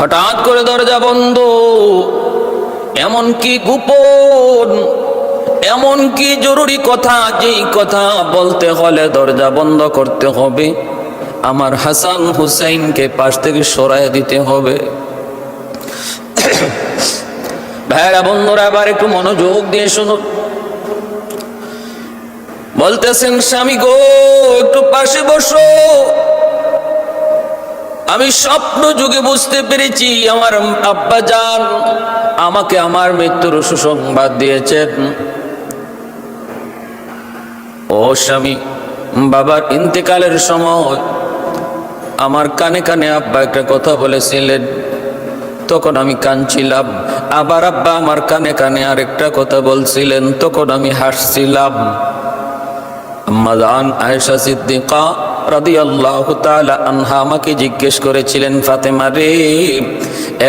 হঠাৎ করে দরজা বন্ধ। এমন কি গোপন, এমন কি জরুরি কথা, যেই কথা বলতে হলে দরজা বন্ধ করতে হবে, আমার হাসান হুসাইনকে পাশ থেকে সরাই দিতে হবে। ভাইরা বন্ধুরা, আবার একটু মনোযোগ দিয়ে শুনুন। বলতেছেন, স্বামী গো একটু পাশে বসো। আমি স্বপ্ন যুগে বুঝতে পেরেছি আমার আব্বা জান আমাকে আমার মৃত্যুর সুসংবাদ দিয়েছেন। ও স্বামী, বাবার ইন্তেকালের সময় আমার কানে কানে আব্বা একটা কথা বলেছিলেন, তখন আমি কাঁদছিলাম। আবার আব্বা আমার কানে কানে আরেকটা কথা বলছিলেন, তখন আমি হাসছিলাম। আম্মা জান আয়েশা সিদ্দিকা রাদিয়াল্লাহু তাআলা আনহা আমাকে জিজ্ঞেস করেছিলেন, ফাতেমা রে,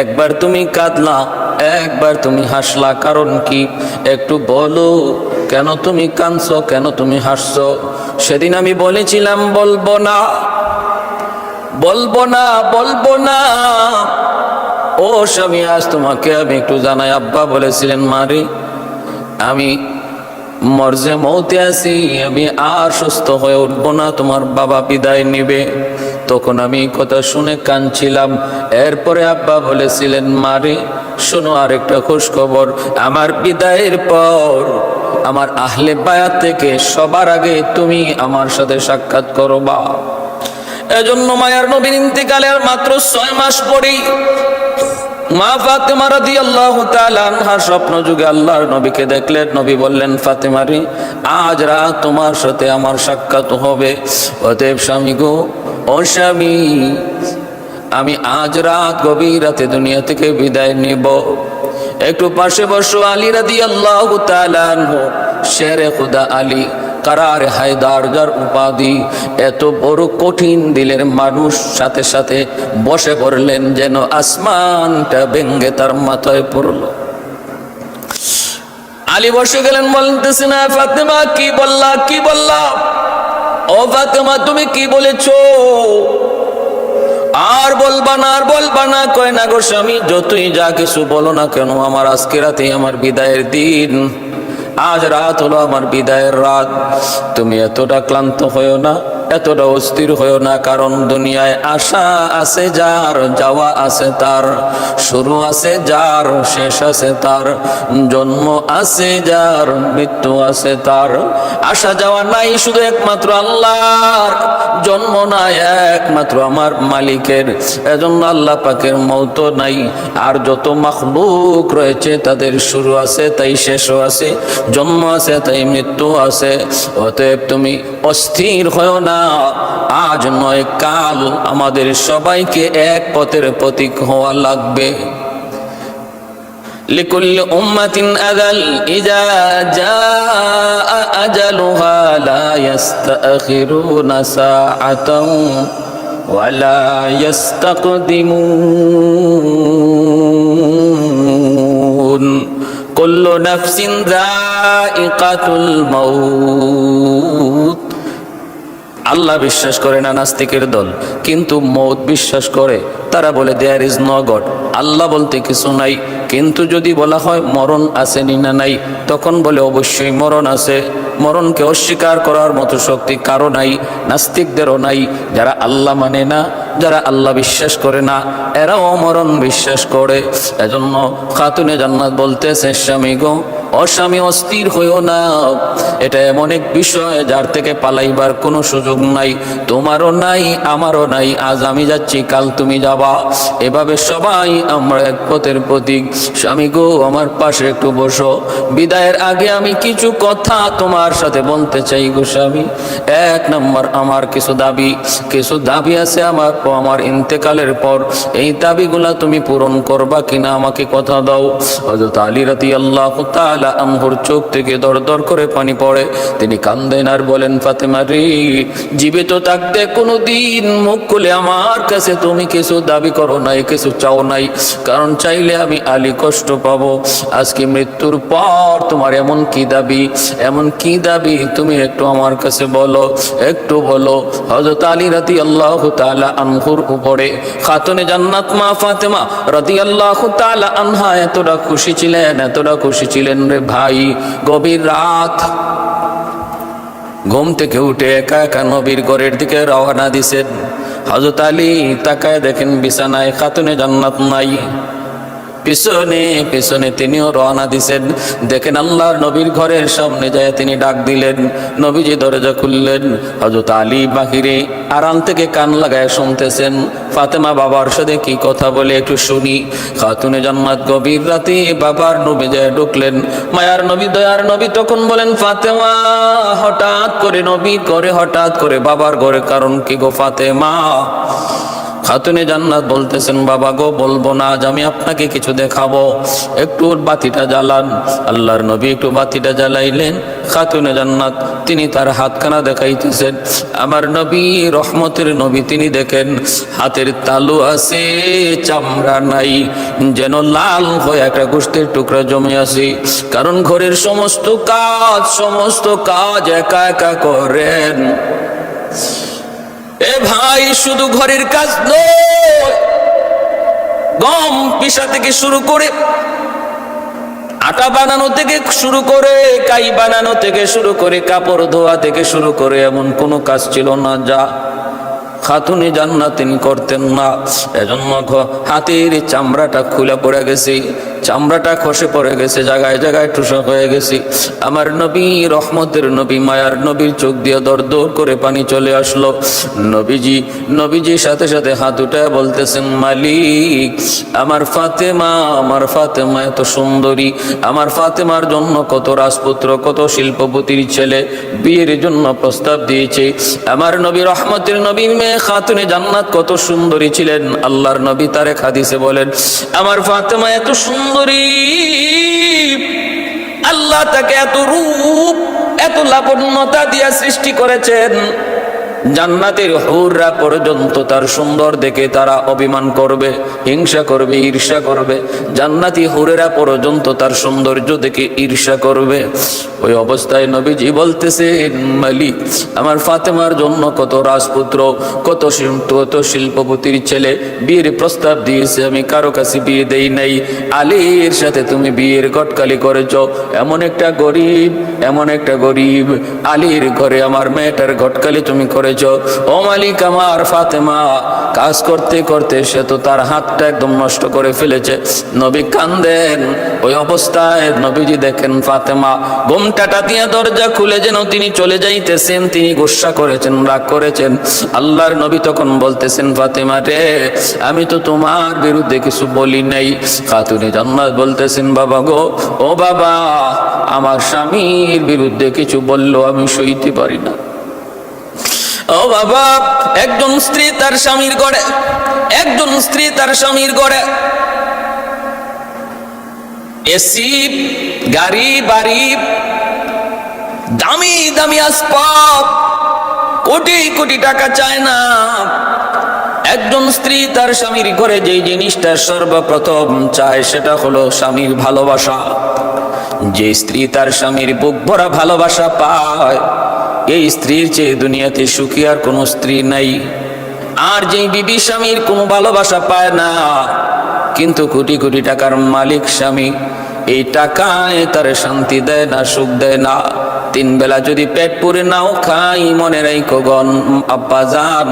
একবার তুমি কাঁদলা, একবার তুমি হাসলা, কারণ কি? একটু বলো, কেন তুমি কাঁদছো, কেন তুমি হাসছো? সেদিন আমি বলেছিলাম বলবো না, বলবো না, বলবো না। ও স্বামী, আজ তোমাকে আমি একটু জানাই, আব্বা বলেছিলেন, মারে আমি মরজে মৌতে আছি, আমি আর সুস্থ হয়ে উঠবো না, তোমার বাবা বিদায় নিবে। তখন আমি কথা শুনে কাঁদছিলাম। এরপরে আব্বা বলেছিলেন, মারে শোনো আরেকটা খোঁজ খবর, আমার বিদায়ের পর আমার আহলে বায়াত থেকে সবার আগে তুমি আমার সাথে সাক্ষাৎ করবা। এজন্য মায়ার নবীর ইন্তেকালের মাত্র 6 মাস পরেই মা ফাতেমা রাদিয়াল্লাহু তাআলা আনহা স্বপ্ন যুগে আল্লাহর নবীকে দেখলেন। নবী বললেন, ফাতেমা রে, আজ রাত তোমার সাথে আমার সাক্ষাৎ হবে। অতএব স্বামী গো, ও স্বামী, আমি আজ রাত গভীর রাতে দুনিয়া থেকে বিদায় নিব। একটু পাশে বসো। আলী রাদিয়াল্লাহু তাআলা আনহু, শেরে খুদা আলী, কারারে হায়দার, যার উপাধি, এত বড় কঠিন দিলের মানুষ, সাথে সাথে বসে পড়লেন যেন আসমানটা ভেঙ্গে তার মাথায় পড়লো। আলী বসে গেলেন, বলতেছে, না ফাতেমা, কি বললা, কি বললা? ও ফাতেমা, তুমি কি বলেছো? আর বলবা না, আর বলবা না। কয় না গো স্বামী, যতই যা কিছু বলো না কেন, আমার আজকে রাতে আমার বিদায়ের দিন, আজ রাত হলো আমার বিদায়ের রাত। তুমি এতটা ক্লান্ত হয়েও না, এতটা অস্থির হয়েও না, কারণ দুনিয়ায় আসা আছে যার, যাওয়া আছে তার, শুরু আছে যার, শেষ আছে তার, জন্ম আছে যার, মৃত্যু আছে তার। আসা যাওয়া নাই শুধু একমাত্র আল্লাহর, জন্ম নাই একমাত্র আমার মালিকের। এজন্য আল্লাহ পাকের মওত নাই। আর যত মাখলুক রয়েছে তাদের শুরু আছে তাই শেষও আছে, জন্ম আছে তাই মৃত্যু আছে। অতএব তুমি অস্থির হও না, আজ নয় কাল আমাদের সবাইকে এক পথের প্রতীক হওয়া লাগবে। লিকুল্লি উম্মাতিন আজাল, ইযা জাআ আজালুহা লা ইস্তাখিরুনা সাআতান ওয়া লা ইস্তাকদিমুন। কুল্লু নাফসিন যায়িকাতুল মাউত। আল্লাহ বিশ্বাস করে না নাস্তিকের দল, কিন্তু মৌত বিশ্বাস করে। তারা বলে দেয়ার ইজ নো গড, আল্লাহ বলতে কিছু নাই। কিন্তু যদি বলা হয় মরণ আছে না নাই, তখন বলে অবশ্যই মরণ আছে। মরণকে অস্বীকার করার মতো শক্তি কারো নাই, নাস্তিকদেরও নাই। যারা আল্লাহ মানে না, যারা আল্লাহ বিশ্বাস করে না, এরাও মরণ বিশ্বাস করে। এজন্য খাতুনে জান্নাত বলতেছে, স্বামী গো, অস্বামী অস্থির হইও না। এটা এমন এক বিষয় যার থেকে পালাইবার কোনো সুযোগ নাই, তোমারও নাই, আমারও নাই। আজ আমি যাচ্ছি, কাল তুমি যাবা, এভাবে সবাই আমরা এক পথের প্রতীক। স্বামী গো, আমার পাশে একটু বসো। বিদায়ের আগে আমি কিছু কথা তোমার সাথে বলতে চাই গো স্বামী। 1 নম্বর, আমার কিছু দাবি আছে আমার ইন্তেকালের পর। এই দাবিগুলা তুমি পূরণ করবা কিনা আমাকে কথা দাও। হযরত আলী রাদিয়াল্লাহু তাআলা আনহুর চোখ থেকে দর দর করে পানি পড়ে। তিনি কান্দেন আর বলেন, ফাতেমা রে, জীবিত থাকতে কোনোদিন মুখ খুলে আমার কাছে তুমি কিছু দাবি করো নাই, কিছু চাও নাই, কারণ চাইলে আমি আলী কষ্ট পাবো। আজকে মৃত্যুর পর তোমার এমন কি দাবি তুমি একটু আমার কাছে বলো, একটু বলো। হযরত আলী রাদিয়াল্লাহু তাআলা আনহু আনহুর উপরে খাতুনে জান্নাত মা ফাতেমা রাদিয়াল্লাহু তাআলা আনহা এতটা খুশি ছিলেন রে ভাই। গভীর রাত, ঘুম থেকে উঠে একা একা নবীর ঘরের দিকে রওনা দিছেন। হযরত আলী তাকায় দেখেন বিছানায় খাতুনে জান্নাত নাই। পিছনে তিনিও রওনা দিছেন। দেখেন আল্লাহর নবীর ঘরের সামনে যায় তিনি ডাক দিলেন, নবীজি দরজা খুললেন। হযরত আলী বাহিরে আড়াল থেকে কান লাগায় শুনতেছেন ফাতেমা বাবার সাথে কি কথা বলে, একটু শুনি। খাতুনে জান্নাত গভীর রাতে বাবার নবী যায় ঢুকলেন। মায়ার নবী দয়ার নবী তখন বলেন, ফাতেমা হঠাৎ করে বাবার ঘরে কারণ কি গো ফাতেমা? খাতুনে জান্নাত বলতেছেন, বাবা গো বলবো না, আজ আমি আপনাকে কিছু দেখাবো, একটু বাতিটা জ্বালান। আল্লাহর নবী একটু বাতিটা জ্বালাইলেন। খাতুনে জান্নাত তিনি তার হাতখানা দেখাইতেছেন। আমার নবী রহমতের নবী, তিনি দেখেন হাতের তালু আছে, চামড়া নাই, যেন লাল হয়ে একটা গোশতের টুকরা জমে আছে। কারণ ঘরের সমস্ত কাজ একা একা করেন। এ ভাই, শুধু ঘরের কাজ নয়, গম পিষা থেকে শুরু করে, আটা বানানো থেকে শুরু করে, কাই বানানো থেকে শুরু করে, কাপড় ধোয়া থেকে শুরু করে এমন কোনো কাজ ছিল না যা খাতুনে জান্নাত তিনি করতেন না। এজন্য হাতের চামড়াটা খুলে পড়ে গেছে, চামড়াটা খসে পড়ে গেছে, জায়গায় জায়গায় ঠুসা হয়ে গেছে। আমার নবী রহমতের নবী, মায়ার নবীর চোখ দিয়ে দর দর করে পানি চলে আসলো। নবীজি সাথে সাথে হাত উঠায় বলতেছেন, মালিক, আমার ফাতেমা এত সুন্দরী, আমার ফাতেমার জন্য কত রাজপুত্র, কত শিল্পপতির ছেলে বিয়ের জন্য প্রস্তাব দিয়েছে। আমার নবী রহমতের নবীর মেয়ে খাতুনে জান্নাত কত সুন্দরী ছিলেন। আল্লাহর নবী তার এক হাদিসে বলেন, আমার ফাতেমা এত সুন্দরী, আল্লাহ তাকে এত রূপ, এত লাবণ্যতা দিয়া সৃষ্টি করেছেন, জান্নাতের হুররা পর্যন্ত তার সুন্দর দেখে তারা অভিমান করবে, হিংসা করবে, ঈর্ষা করবে। জান্নাতি হুরেরা পর্যন্ত তার সৌন্দর্য দেখে ঈর্ষা করবে। ওই অবস্থায় নবীজি বলতেছেন, মালিক, আমার ফাতেমার জন্য কত রাজপুত্র, কত শিল্পপতির ছেলে বিয়ের প্রস্তাব দিয়েছে, আমি কারো কাছে বিয়ে দেই নাই। আলীর সাথে তুমি বিয়ের গটকালি করেছ। এমন একটা গরিব আলীর ঘরে আমার মেয়েটার গটকালি তুমি করেছ। ও মালিক, আমার ফাতেমা কাজ করতে করতে সে তো তার হাতটা একদম নষ্ট করে ফেলেছে। নবী কান্দেন। ওই অবস্থায় নবীজি দেখেন ফাতেমা ঘোমটাটা দিয়ে দরজা খুলে যেন তিনি চলে যাইতেছেন, তিনি গুসা করেছেন, রাগ করেছেন। আল্লাহর নবী তখন বলতেছেন, ফাতেমা রে, আমি তো তোমার বিরুদ্ধে কিছু বলি নাই। খাতুনে জান্নাত বলতেছেন, বাবা গো, ও বাবা, আমার স্বামীর বিরুদ্ধে কিছু বললো আমি সইতে পারি না। ও বাবা, একজন স্ত্রী তার স্বামীর ঘরে এসি, গাড়ি, বাড়ি, দামি দামি আসবাব, কোটি কোটি টাকা চায় না। একজন স্ত্রী তার স্বামীর ঘরে যে জিনিসটা সর্বপ্রথম চায় সেটা হলো স্বামীর ভালোবাসা। যে স্ত্রী তার স্বামীর বুক ভরা ভালোবাসা পায়, এই স্ত্রীর চেয়ে দুনিয়াতে সুখী আর কোনো স্ত্রী নাই। আর যে বিবি স্বামীর কোনো ভালোবাসা পায় না, কিন্তু কোটি কোটি টাকার মালিক স্বামী, এই টাকায় তার শান্তি দেয় না, সুখ দেয় না। 3 বেলা যদি পেট পুরে নাও খাই, মনে রাখো গন আব্বা জান,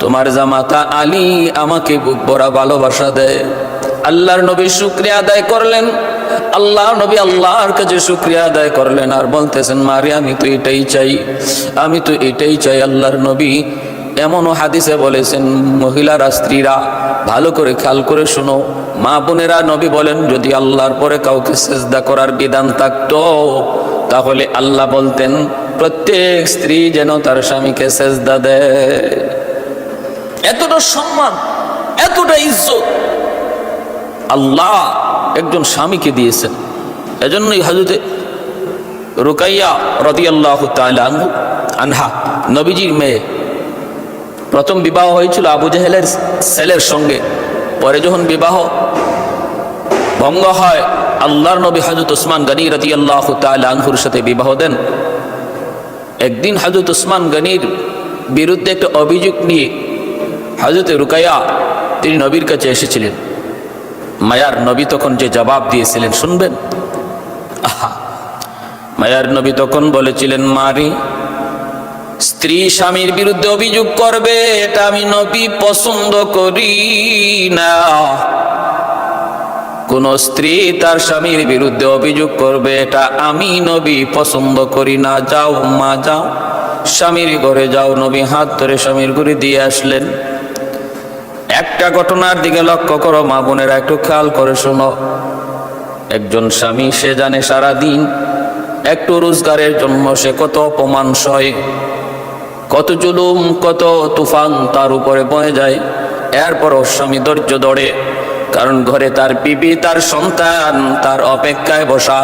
তোমার জামাতা আলী আমাকে বুক ভরা ভালোবাসা দেয়। আল্লাহর নবী শুকরিয়া আদায় করলেন। আল্লাহর নবী আল্লাহর কাছে শুকরিয়া আদায় করলেন আর বলতেছেন, মারি, আমি তো এটাই চাই। আল্লাহর নবী এমনও হাদিসে বলেছেন, মহিলারা, স্ত্রীরা ভালো করে খেয়াল করে শোনো, মা বোনেরা, নবী বলেন, যদি আল্লাহর পরে কাউকে সেজদা করার বিধান থাকতো, তাহলে আল্লাহ বলতেন প্রত্যেক স্ত্রী যেন তার স্বামীকে সেজদা দেয়। এতটা সম্মান, এতটা ইজ্জত আল্লাহ একজন স্বামীকে দিয়েছেন। এজন্যই হযরতে রুকাইয়া রাদিয়াল্লাহু তাআলা আনহা, নবীজির মেয়ে, প্রথম বিবাহ হয়েছিল আবু জেহেলের ছেলের সঙ্গে। পরে যখন বিবাহ ভঙ্গ হয়, আল্লাহর নবী হযরত ওসমান গনি রাদিয়াল্লাহু তাআলা আনহুর সাথে বিবাহ দেন। একদিন হযরত ওসমান গনির বিরুদ্ধে একটা অভিযোগ নিয়ে হযরতে রুকাইয়া তিনি নবীর কাছে এসেছিলেন। মায়ার নবী তখন যে জবাব দিয়েছিলেন শুনবেন। আহা, মায়ার নবী তখন বলেছিলেন, মারি, স্ত্রী স্বামীর বিরুদ্ধে অভিযোগ করবে এটা আমি নবী পছন্দ করি না। কোন স্ত্রী তার স্বামীর বিরুদ্ধে অভিযোগ করবে এটা আমি নবী পছন্দ করি না। যাও মা, যাও স্বামীর ঘরে যাও। নবী হাত ধরে স্বামীর ঘরে দিয়ে আসলেন। একটা ঘটনার দিকে লক্ষ্য করো মা বোনেরা, একটু খেয়াল করে শোনো। একজন স্বামী সে জানে সারা দিন একটু রোজগারের জন্য সে কত অপমান সয়, কত জুলুম, কত তুফান তার উপরে বয়ে যায়। এরপরও স্বামী ধৈর্য ধরে, কারণ ঘরে তার বিবি, তার সন্তান তার অপেক্ষায় বসা।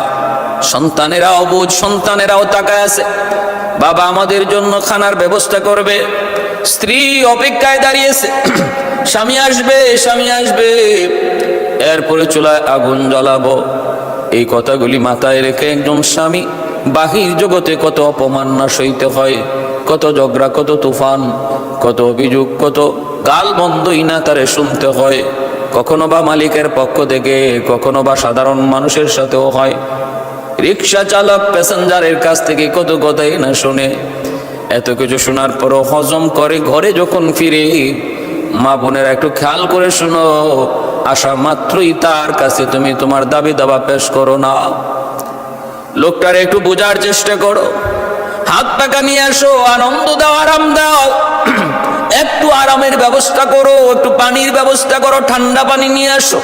সন্তানেরাও বুঝ, সন্তানেরাও তাকায় আছে, বাবা আমাদের জন্য খানার ব্যবস্থা করবে। স্ত্রী অপেক্ষায় দাঁড়িয়েছে, স্বামী আসবে, স্বামী আসবে, এরপরে চুলায় আগুন জ্বালাবো। এই কথাগুলি মাথায় রেখে একজন স্বামী বাহির জগতে কত অপমান না সইতে হয়, কত ঝগড়া, কত তুফান, কত অভিযোগ, কত গাল বন্ধই না তারে শুনতে হয়। কখনো বা মালিকের পক্ষ থেকে, কখনো বা সাধারণ মানুষের সাথেও হয়। রিক্সা চালক প্যাসেঞ্জারের কাছ থেকে কত কথাই না শুনে। এত কিছু শোনার পরও হজম করে ঘরে যখন ফিরে, মা বোনের একটু খেয়াল করে শোনো, আসা মাত্রই তার কাছে তুমি তোমার দাবি দাবা পেশ করো না। লোকটার একটু বোঝার চেষ্টা করো, হাত পাকা নিয়ে আসো, আনন্দ দাও, আরাম দাও, একটু আরামের ব্যবস্থা করো, একটু পানির ব্যবস্থা করো, ঠান্ডা পানি নিয়ে আসো।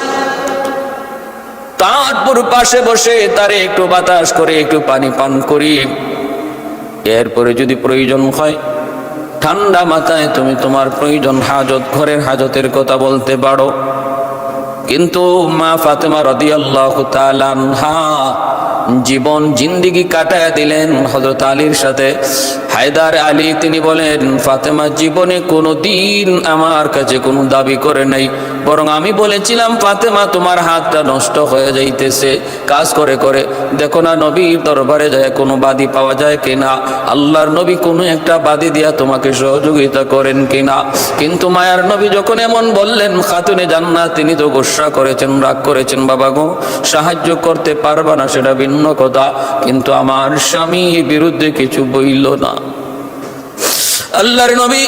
তারপর পাশে বসে তারে একটু বাতাস করে একটু পানি পান করি। এরপরে যদি প্রয়োজন হয় ঠান্ডা মাথায় তুমি তোমার প্রয়োজন, হাজত, ঘরের হাজতের কথা বলতে পারো। কিন্তু মা ফাতেমা রাদিয়াল্লাহু তাআলা আনহা জীবন জিন্দেগি কাটায় দিলেন হযরত আলীর সাথে। হায়দার আলী তিনি বলেন, ফাতেমা জীবনে কোনো দিন আমার কাছে কোনো দাবি করে নাই, বরং আমি বলেছিলাম, ফাতেমা তোমার হাতটা নষ্ট হয়ে যাইতেছে কাজ করে করে, দেখো না নবীর দরবারে যায় কোনো বাদী পাওয়া যায় কিনা, আল্লাহর নবী কোনো একটা বাদী দিয়া তোমাকে সহযোগিতা করেন কিনা। কিন্তু মায়ার নবী যখন এমন বললেন, খাতুনে জান্নাত তিনি তো গোসা করেছেন, রাগ করেছেন, বাবা গো সাহায্য করতে পারবা না সেটা ভিন্ন কথা, কিন্তু আমার স্বামী বিরুদ্ধে কিছু বইল না। আল্লাহর নবী,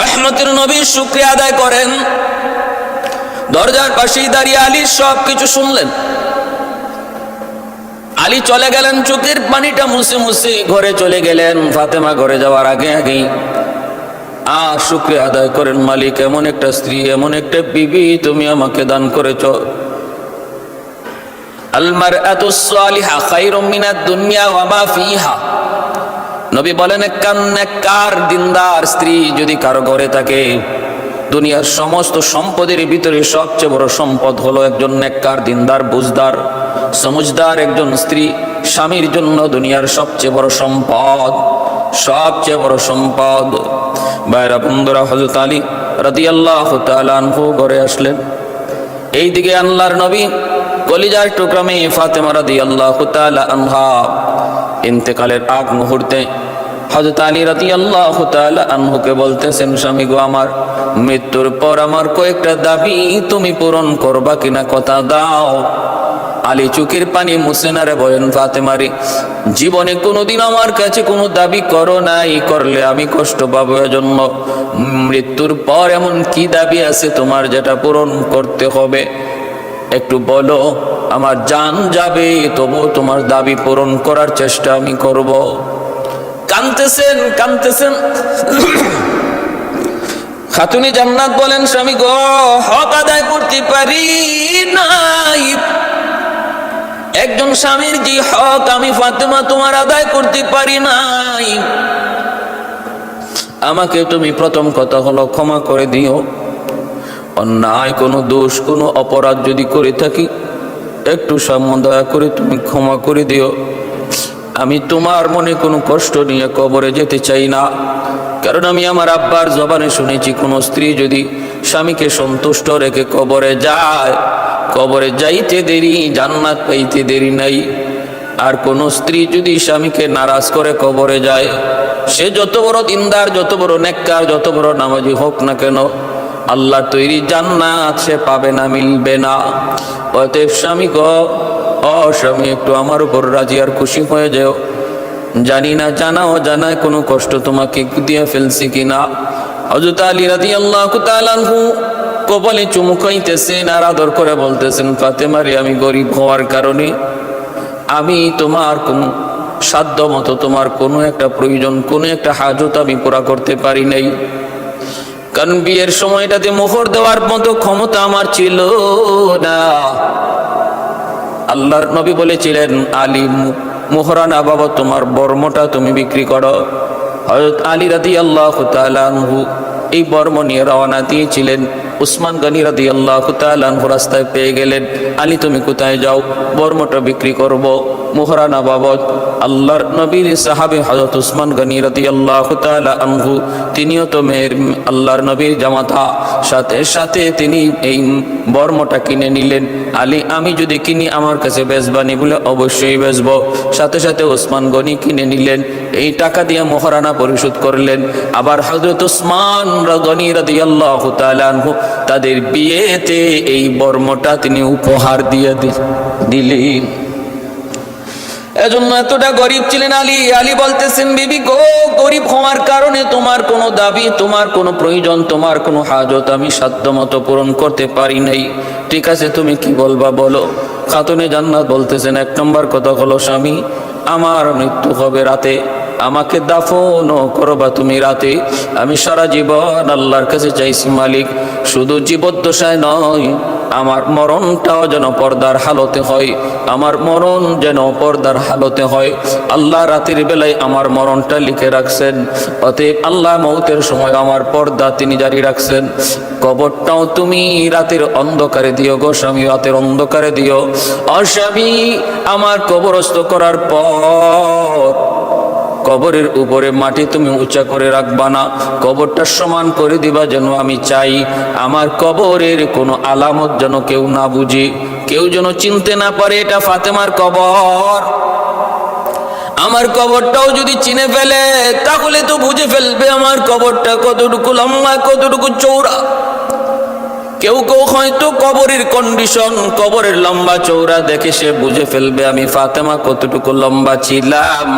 রহমতের নবী শুকরিয়া আদায় করেন। দরজার পাশেই দাঁড়িয়ে আলী সব কিছু শুনলেন। আলী চলে গেলেন, চোখের পানিটা মুছে মুছে ঘরে চলে গেলেন। ফাতেমা ঘরে যাওয়ার আগে আগেই আর শুকরিয়া আদায় করেন, মালিক এমন একটা স্ত্রী, এমন একটা বিবি তুমি আমাকে দান করেছ। আল মারআতু সালিহা খায়রুম মিনাদ দুনিয়া ওয়া মা ফিহা। নবী বলেন, নেককার দিনদার স্ত্রী যদি কারো ঘরে থাকে, দুনিয়ার সমস্ত সম্পদের ভিতরে সবচেয়ে বড় সম্পদ হলো একজন নেককার দিনদার বুঝদার সমঝদার একজন স্ত্রী। স্বামীর জন্য দুনিয়ার সবচেয়ে বড় সম্পদ, সবচেয়ে বড় সম্পদ। ভাইরা বন্ধুরা, হযরত আলী রাদিয়াল্লাহু তাআলা আনহু ঘরে আসলেন। এইদিকে আল্লাহর নবী কলিজার টুকরা মেয়ে ফাতেমা রাদিয়াল্লাহু তাআলা আনহা ইন্তেকালের আগ মুহূর্তে হযরত আলী রাদিয়াল্লাহু তাআলা আনহুকে বলতেছেন, স্বামী গো, আমার মৃত্যুর পর আমার কয়েকটা দাবি তুমি পূরণ করবা কিনা কথা দাও। আলী চোখের পানি মুছে না রে বলেন, ফাতেমারি জীবনে কোনোদিন আমার কাছে কোনো দাবি করো নাই, করলে আমি কষ্ট পাবো, এজন্য মৃত্যুর পর এমন কি দাবি আছে তোমার যেটা পূরণ করতে হবে, একটু বলো। আমার জান যাবে তবু তোমার দাবি পূরণ করার চেষ্টা আমি করব। কাঁদতেছেন কাঁদতেছেন। খাতুনে জান্নাত বলেন, স্বামী গো, হক আদায় করতে পারি নাই। একজন স্বামীর যে হক আমি ফাতেমা তোমার আদায় করতে পারি নাই, আমাকে তুমি প্রথম কথা হলো ক্ষমা করে দিও। অন্যায় কোনো দোষ, কোনো অপরাধ যদি করে থাকি, একটু সামনে দয়া করে তুমি ক্ষমা করে দিও। আমি তোমার মনে কোনো কষ্ট নিয়ে কবরে যেতে চাই না, কারণ আমি আমার আব্বার জবানে শুনেছি, কোনো স্ত্রী যদি স্বামীকে সন্তুষ্ট রেখে কবরে যায়, কবরে যাইতে দেরি, জান্নাত পাইতে দেরি নাই। আর কোন স্ত্রী যদি স্বামীকে নারাজ করে কবরে যায়, সে যত বড় দিনদার, যত বড় নেককার, যত বড় নামাজি হোক না কেন, আল্লাহ তৈরি জান্নাত সে পাবে না, মিলবে না। অতএব স্বামী গো, স্বামী একটু আমার উপর রাজি আর খুশি হয়ে যাও। জানি না জানা অজানায় কোনো কষ্ট তোমাকে দিয়ে ফেলছি কিনা। হযরত আলী রাদিয়াল্লাহু তাআলা আনহু কপালে চুমু খাইতেছেন আর আদর করে বলতেছেন, ফাতেমা রে, আমি গরিব হওয়ার কারণে আমি তোমার কোন সাধ্য মতো তোমার কোনো একটা প্রয়োজন, কোনো একটা হাজত আমি পুরা করতে পারি নাই। কারণ বিয়ের সময়টাতে মোহর দেওয়ার মতো ক্ষমতা আমার ছিল না। আল্লাহর নবী বলেছিলেন, আলী মোহরানা বাবা, তোমার বর্মটা তুমি বিক্রি করো। হযরত আলী রাদিয়াল্লাহু তাআলা আনহু এই বর্ম নিয়ে রওনা দিয়েছিলেন। উসমান গনি রাদিয়াল্লাহু তাআলা আনহু রাস্তায় পেয়ে গেলেন, আলী তুমি কোথায় যাও? বর্মটা বিক্রি করব মোহরানা বাবদ। আল্লাহর নবীর সাহাবী হযরত উসমান গনি রাদিয়াল্লাহু তাআলা আনহু, তিনিও তো মেয়ের আল্লাহর নবীর জামাতা, সাথে সাথে তিনি এই বর্মটা কিনে নিলেন। আলী, আমি যদি কিনি আমার কাছে বেচবানি? বলে অবশ্যই বেচবো। সাথে সাথে উসমান গনি কিনে নিলেন, এই টাকা দিয়ে মোহরানা পরিশোধ করলেন। আবার হযরত উসমান গনি রাদিয়াল্লাহু তাআলা আনহু তাদের বিয়েতে এই বর্মটা তিনি উপহার দিয়ে দিলেন। এজন্য এতটা গরিব ছিলেন আলী। আলী বলতেছেন, বিবি গো, গরিব হওয়ার কারণে তোমার কোনো দাবি, তোমার কোনো প্রয়োজন, তোমার কোনো হাজত আমি সাধ্যমতো পূরণ করতে পারি নাই। ঠিক আছে, তুমি কি বলবা বলো। খাতুনে জান্নাত বলতেছেন, এক নম্বর কথা হলো, স্বামী আমার মৃত্যু হবে রাতে, আমাকে দাফন করবা তুমি রাতে। আমি সারা জীবন আল্লাহর কাছে চাইছি, মালিক শুধু জীবদ্দশায় নয়, আমার মরণটাও যেন পর্দার হালতে হয়, আমার মরণ যেন পর্দার হালতে হয়। আল্লাহ রাতের বেলায় আমার মরণটা লিখে রাখছেন, অতএব আল্লাহ মৌতের সময় আমার পর্দা তিনি জারি রাখছেন। কবরটাও তুমি রাতের অন্ধকারে দিও গো স্বামী, রাতের অন্ধকারে দিও। স্বামী, আমার কবরস্থ করার পর কবরের উপরে মাটি তুমি উঁচা করে রাখবা না, কবরটা সমান করে দিবা, যেন আমি চাই আমার কবরের কোনো আলামত যেন কেউ না বুঝে, কেউ যেন চিনতে না পারে এটা ফাতেমার কবর। আমার কবরটাও যদি চিনে ফেলে তাহলে তো বুঝে ফেলবে আমার কবরটা কতটুকু লম্বা, কতটুকু চৌড়া। কেউ কেউ হয়তো কবরের কন্ডিশন, কবরের লম্বা চৌড়া দেখে সে বুঝে ফেলবে আমি ফাতেমা কতটুকু লম্বা ছিলাম,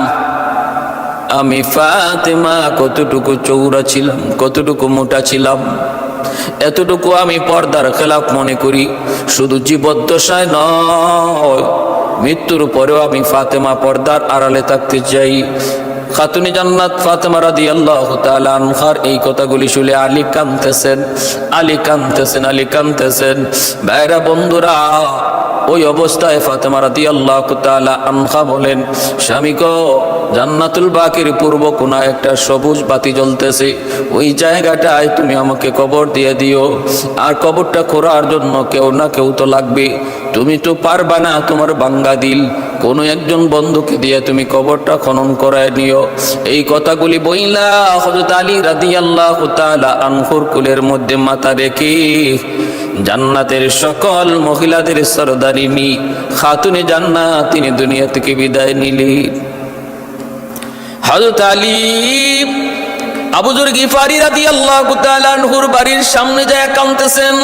আমি ফাতেমা কতটুকু চৌড়া ছিলাম, কতটুকু মোটা ছিলাম। এতটুকু আমি পর্দার খেলাফ মনে করি। শুধু জীবদ্দশায় নয়, মৃত্যুর পরেও আমি ফাতেমা পর্দার আড়ালে থাকতে চাই। খাতুনে জান্নাত ফাতেমা রাদিয়াল্লাহু তাআলা আনহার এই কথাগুলি শুনে আলী কাঁদতেছেন, আলী কাঁদতেছেন, আলী কাঁদতেছেন। ভাইরা বন্ধুরা, ওই অবস্থায় ফাতেমা রাদিয়াল্লাহু তাআলা আনহা বলেন, স্বামী গো, জান্নাতুল বাকির পূর্ব কোণায় একটা সবুজ বাতি জ্বলতেছে, ওই জায়গাটায় তুমি আমাকে কবর দিয়ে দিও। আর কবরটা খোঁড়ার জন্য কেউ না কেউ তো লাগবে, তুমি তো পারবা না, তোমার বাঙ্গা দিল কোনো একজন বন্ধুকে দিয়ে তুমি কবরটা খনন করায় নিও। এই কথাগুলি বইলা হযরত আলী রাদিয়াল্লাহু তাআলা আনহুর কুলের মধ্যে মাথা রেখে জান্নাতের সকল মহিলাদের সরদারিনী খাতুনে জান্নাত তিনি দুনিয়া থেকে বিদায় নিলেন। হযরত আলী আবু যর গিফারি রাদিয়াল্লাহু তাআলা আনহুর বাড়ির সামনে যায় কাঁদতেছেন।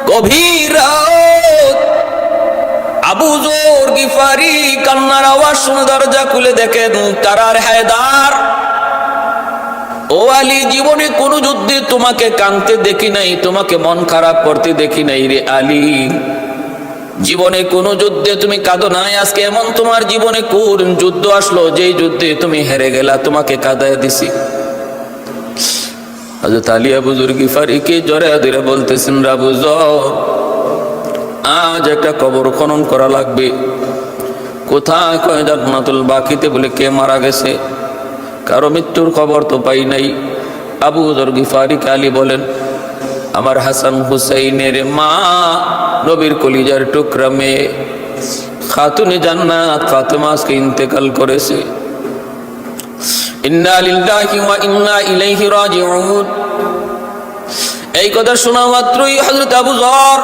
গভীর রাত, আবু যর গিফারি কান্নার আওয়াজ শুনে দরজা খুলে দেখেন কারার হায়দার। ও আলী, জীবনে কোন যুদ্ধে তোমাকে কাঁদতে দেখি নাই, তোমাকে মন খারাপ করতে দেখি নাই রে আলী। জীবনে কোন যুদ্ধে তুমি কাঁদো নাই, আজকে এমন তোমার জীবনে কোন যুদ্ধ আসলো যেই যুদ্ধে তুমি হেরে গেলা, তোমাকে কাঁদায় দিছি। হযরত আলী আবু যর গিফারিকে জড়ায় ধরে বলতেছেন, আবু যর, আজ একটা কবর খনন করা লাগবে। কোথায়? কয় জান্নাতুল বাকিতে। বলে কে মারা গেছে? কারো মৃত্যুর খবর তো পাই নাই। আবু যর গিফারিকে আলী বলেন, আমার হাসান হুসাইনের মা, নবীর কলিজার টুকরা মেয়ে খাতুনে জান্নাত ফাতেমা আজকে ইন্তেকাল করেছে। ইন্না লিল্লাহি ওয়া ইন্না ইলাইহি রাজিউন। এই কথা শোনা মাত্রই হযরত আবু যর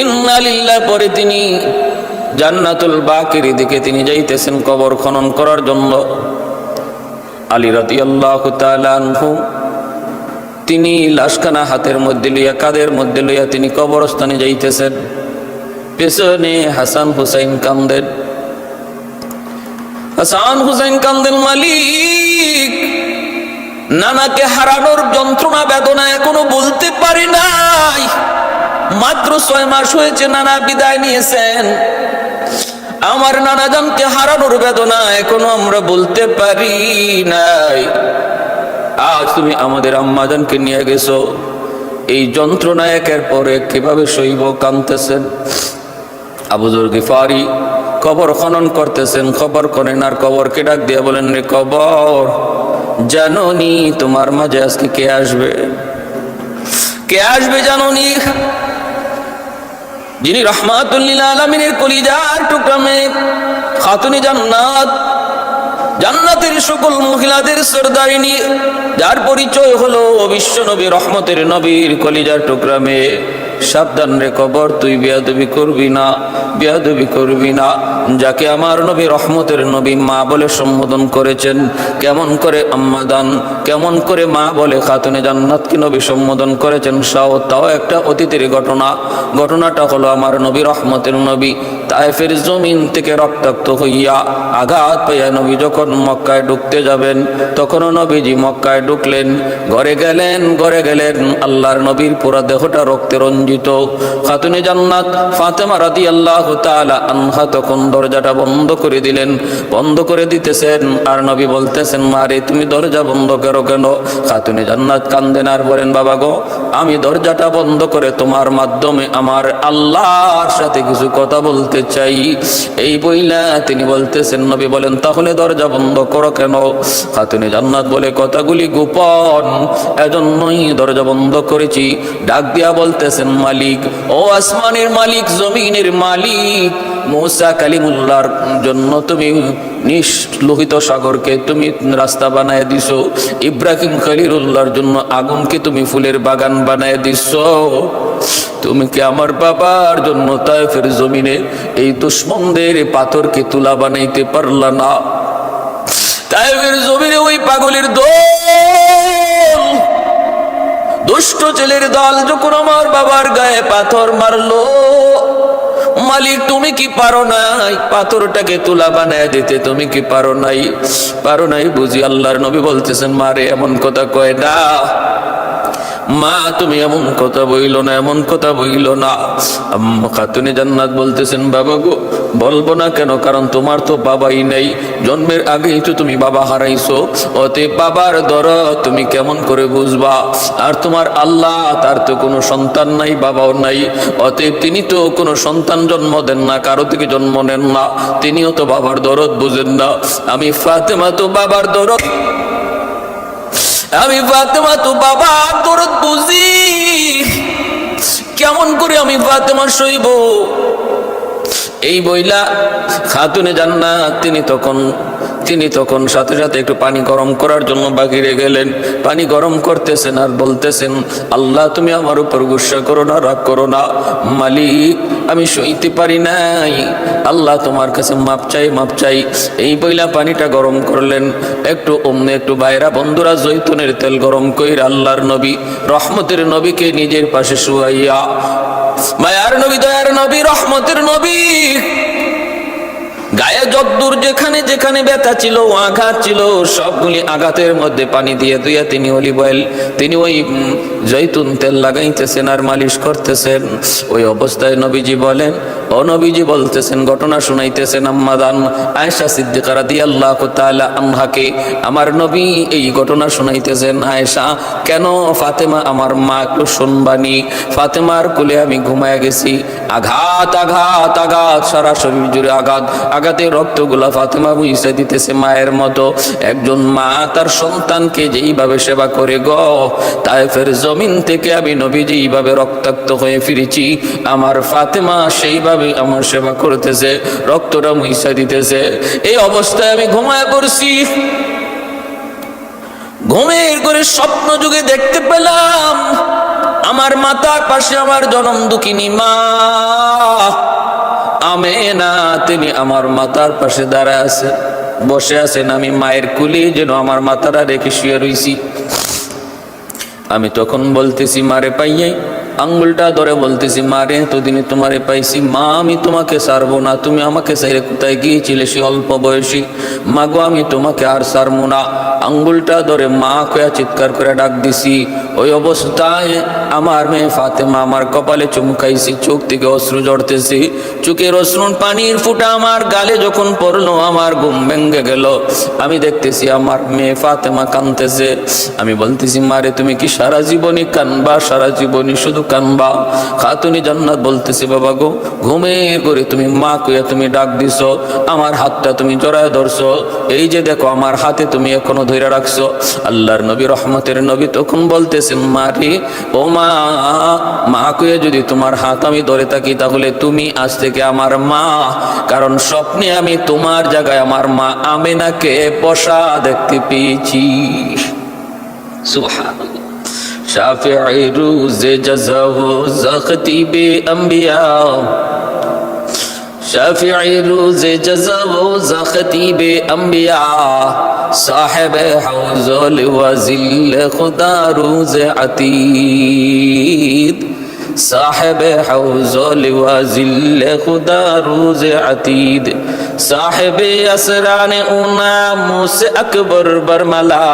ইন্না লিল্লাহ পরে তিনি জান্নাতুল বাকির দিকে তিনি যাইতেছেন কবর খনন করার জন্য। আলী রাদিয়াল্লাহু তাআলা আনহু তিনি লাশখানা হাতের মধ্যে লইয়া, কাঁধের মধ্যে লইয়া তিনি কবরস্থানে যাইতেছেন। পেছনে হাসান হুসাইন কান্দেন। হাসান হুসাইন কান্দেন, মালিক নানাকে হারানোর যন্ত্রণা বেদনা এখনো বলতে পারি নাই। মাত্র 6 মাস হয়েছে নানা বিদায় নিয়েছেন। আমার নানা জানকে হারানোর বেদনা এখনো আমরা বলতে পারি নাই। আজ তুমি আমাদের আম্মাজানকে নিয়ে গেছো, এই যন্ত্রণা একের পর এক কিভাবে সইব? কাঁদতেছেন। আবু যর গিফারি কবর খনন করতেছেন, খবর করেন আর কবরকে ডাক দিয়ে বলেন, রে কবর, জানোনি তোমার মাঝে আজকে কে আসবে? কে আসবে জানোনি? যিনি রাহমাতুল লিল আলামিনের কলিজার টুকরা মেয়ে, খাতুনে জান্নাত, জান্নাতের সকল মহিলাদের সরদারিনী, যার পরিচয় হলো বিশ্বনবী, রহমতের নবীর কলিজার টুকরা মেয়ে। সাবধান রে কবর, তুই বেয়াদবি করবি না, বেয়াদবি করবি না। যাকে আমার নবী, রহমতের নবী মা বলে সম্বোধন করেছেন, কেমন করে আম্মাদান, কেমন করে মা বলে খাতুনে জান্নাতকে নবী সম্বোধন করেছেন, তাও একটা অতীতের ঘটনা। ঘটনাটা হলো আমার নবী, রহমতের নবী তায়েফের জমিন থেকে রক্তাক্ত হইয়া আঘাত পাইয়া নবী যখন মক্কায় ঢুকতে যাবেন, তখনও নবীজি মক্কায় ঢুকলেন। ঘরে গেলেন, ঘরে গেলেন, আল্লাহর নবীর পুরা দেহটা রক্তে রঞ্জিত। খাতুনে জান্নাত ফাতেমা রাদিয়াল্লাহু তাআলা আনহা তখন দরজাটা বন্ধ করে দিলেন। বন্ধ করে দিতেছেন আর নবী বলতেছেন, মা রে তুমি দরজা বন্ধ করো কেন? খাতুনে জান্নাত কান্দেন আর বলেন, বাবা গো, আমি দরজাটা বন্ধ করে তোমার মাধ্যমে আমার আল্লাহর সাথে কিছু কথা বলতে চাই। এই বইলা তিনি বলতেছেন, নবী বলেন, তাহলে দরজা বন্ধ করো কেন? খাতুনে জান্নাত বলে, কথাগুলি গোপন, এজন্যই দরজা বন্ধ করেছি। ডাক দিয়া বলতেছেন, মালিক, ও আসমানের মালিক, জমিনের মালিক, মুসা কালিমুল্লাহর জন্য তুমি লোহিত সাগরকে তুমি রাস্তা বানায় দিছো, ইব্রাহিম খলিলুল্লাহর জন্য আগুনকে তুমি ফুলের বাগান বানায় দিছো, তুমি কি আমার বাবার জন্য তায়েফের জমিনে এই দুশমনদের পাথরকে তুলা বানাইতে পারলা না? তায়েফের জমিনে ওই পাগলের দল, দুষ্ট ছেলের দল যখন আমার বাবার গায়ে পাথর মারলো, মালিক তুমি কি পারো নাই পাথরটাকে তুলা বানায় দিতে? তুমি কি পারো নাই? পারো নাই বুঝি? আল্লাহর নবী বলতেছেন, মারে এমন কথা কয় না, মা তুমি এমন কথা বইলো না, এমন কথা বইলো না। খাতুনে জান্নাত বলতেছেন, বাবা গো, বলবো না কেন? কারণ তোমার তো বাবাই নেই, জন্মের আগেই তো তুমি বাবা হারাইছো, অতএব বাবার দরদ তুমি কেমন করে বুঝবা? আর তোমার আল্লাহ, তার তো কোনো সন্তান নাই, বাবাও নাই, অতএব তিনি তো কোনো সন্তান জন্ম দেন না, কারো থেকে জন্ম নেন না, তিনিও তো বাবার দরদ বুঝেন না। আমি ফাতেমা তো বাবার দরদ, আমি ফাতেমা তো বাবার দরদ বুঝি, কেমন করে আমি ফাতেমা সইব? এই বইলা খাতুনে জান্নাত তিনি তখন সাথে সাথে একটু পানি গরম করার জন্য বাহিরে গেলেন। পানি গরম করতেছেন আর বলতেছেন, আল্লাহ তুমি আমার উপর গুসা করো না, রাগ করো না, মালিক আমি সইতে পারি নাই, আল্লাহ তোমার কাছে মাপ চাই, মাপ চাই। এই বইলা পানিটা গরম করলেন। একটু অমনে একটু বাইরা বন্ধুরা জৈতুনের তেল গরম কইরা আল্লাহর নবী, রহমতের নবীকে নিজের পাশে শুয়াইয়া, মায়ার নবী, দয়ার নবী, রহমতের নবী গায়ে যদ্দূর যেখানে যেখানে ব্যথা ছিল, আঘাত ছিল, সবগুলি আঘাতের মধ্যে পানি দিয়ে ধুইয়া তিনি অলিভ অয়েল, তিনি ওই জৈতুন তেল লাগাইতেছেন আর মালিশ করতেছেন। ওই অবস্থায় নবীজি বলেন, ও নবীজি বলতেছেন, ঘটনা শুনাইতেছেন আম্মাদান আয়েশা সিদ্দিকা রাদিয়াল্লাহু তাআলা আনহাকে। আমার নবী এই ঘটনা শুনাইতেছেন, আয়েশা কেন? ফাতেমা আমার মা, একটু শুনবানি, ফাতেমার কোলে আমি ঘুমায় গেছি, আঘাত আঘাত আঘাত, সারা শরীর জুড়ে আঘাত, আঘাতের রক্তগুলা ফাতেমা বুঝিয়ে দিতেছে মায়ের মতো। একজন মা তার সন্তানকে যেইভাবে সেবা করে গো, তায়েফের জমিন থেকে আমি নবী যেইভাবে রক্তাক্ত হয়ে ফিরেছি, আমার ফাতেমা সেইভাবে আমার সেবা করতেছে, রক্তটা মুইসা দিতেছে। এই অবস্থায় আমি ঘুমায় পড়ছি। ঘুমের করে স্বপ্ন যুগে দেখতে পেলাম আমার মাতার পাশে আমার জনম দুঃখিনী মা আমেনা, তিনি আমার মাতার পাশে দাঁড়ায় আছে, বসে আছেন। আমি মায়ের কুলি যেন আমার মাতারা রেখে শুয়ে রইছি। আমি তখন বলতেছি মারে পাইয়াই আঙ্গুলটা ধরে বলতেছি মারে এতদিনে তোমারে পাইছি মা, আমি তোমাকে ছাড়বো না, তুমি আমাকে ছেড়ে কোথায় গিয়েছিলে সে অল্প বয়সী, মা গো আমি তোমাকে আর ছাড়বো না। আঙ্গুলটা ধরে মা কয়া চিৎকার করে ডাক দিছি। ওই অবস্থায় আমার মেয়ে ফাতেমা আমার কপালে চুমকাইছি, চোখ থেকে অশ্রু ঝরতেছি, চোখের অশ্রুর পানির ফুটা আমার গালে যখন পড়লো আমার ঘুম ভেঙে গেল। আমি দেখতেছি আমার মেয়ে ফাতেমা কাঁদতেছে। আমি বলতেছি মারে তুমি কি সারা জীবনই কানবা, সারা জীবনই শুধু কানবা? খাতুনি জান্নাত বলতেছে বাবা গো, ঘুমের করে তুমি মা কইয়া তুমি ডাক দিছো, আমার হাতটা তুমি জড়ায় ধরছো, এই যে দেখো আমার হাতে তুমি এখনো ধরে রাখছো। আল্লাহর নবী রহমতের নবী তখন বলতেছেন মারে ও মা, মা কইয়া যদি তোমার হাত আমি ধরে থাকি তাহলে তুমি আজ থেকে আমার মা, কারণ স্বপ্নে আমি তোমার জায়গায় আমার মা আমেনাকে বসা দেখতে পেয়েছি। সুবহানাল্লাহ। শাফিঈ রোজে জাযা ও খতিবে আম্বিয়া, শাফিঈ রোজে জাযা ও খতিবে আম্বিয়া, সাহেবে হাউজুল ওয়াজিল খুদা রোজে আতীদ, সাহেবে হাউজুল ওয়াজিল খুদা রোজে আতীদ, সাহেবে আসরানে উনামুস আকবর বরমলা,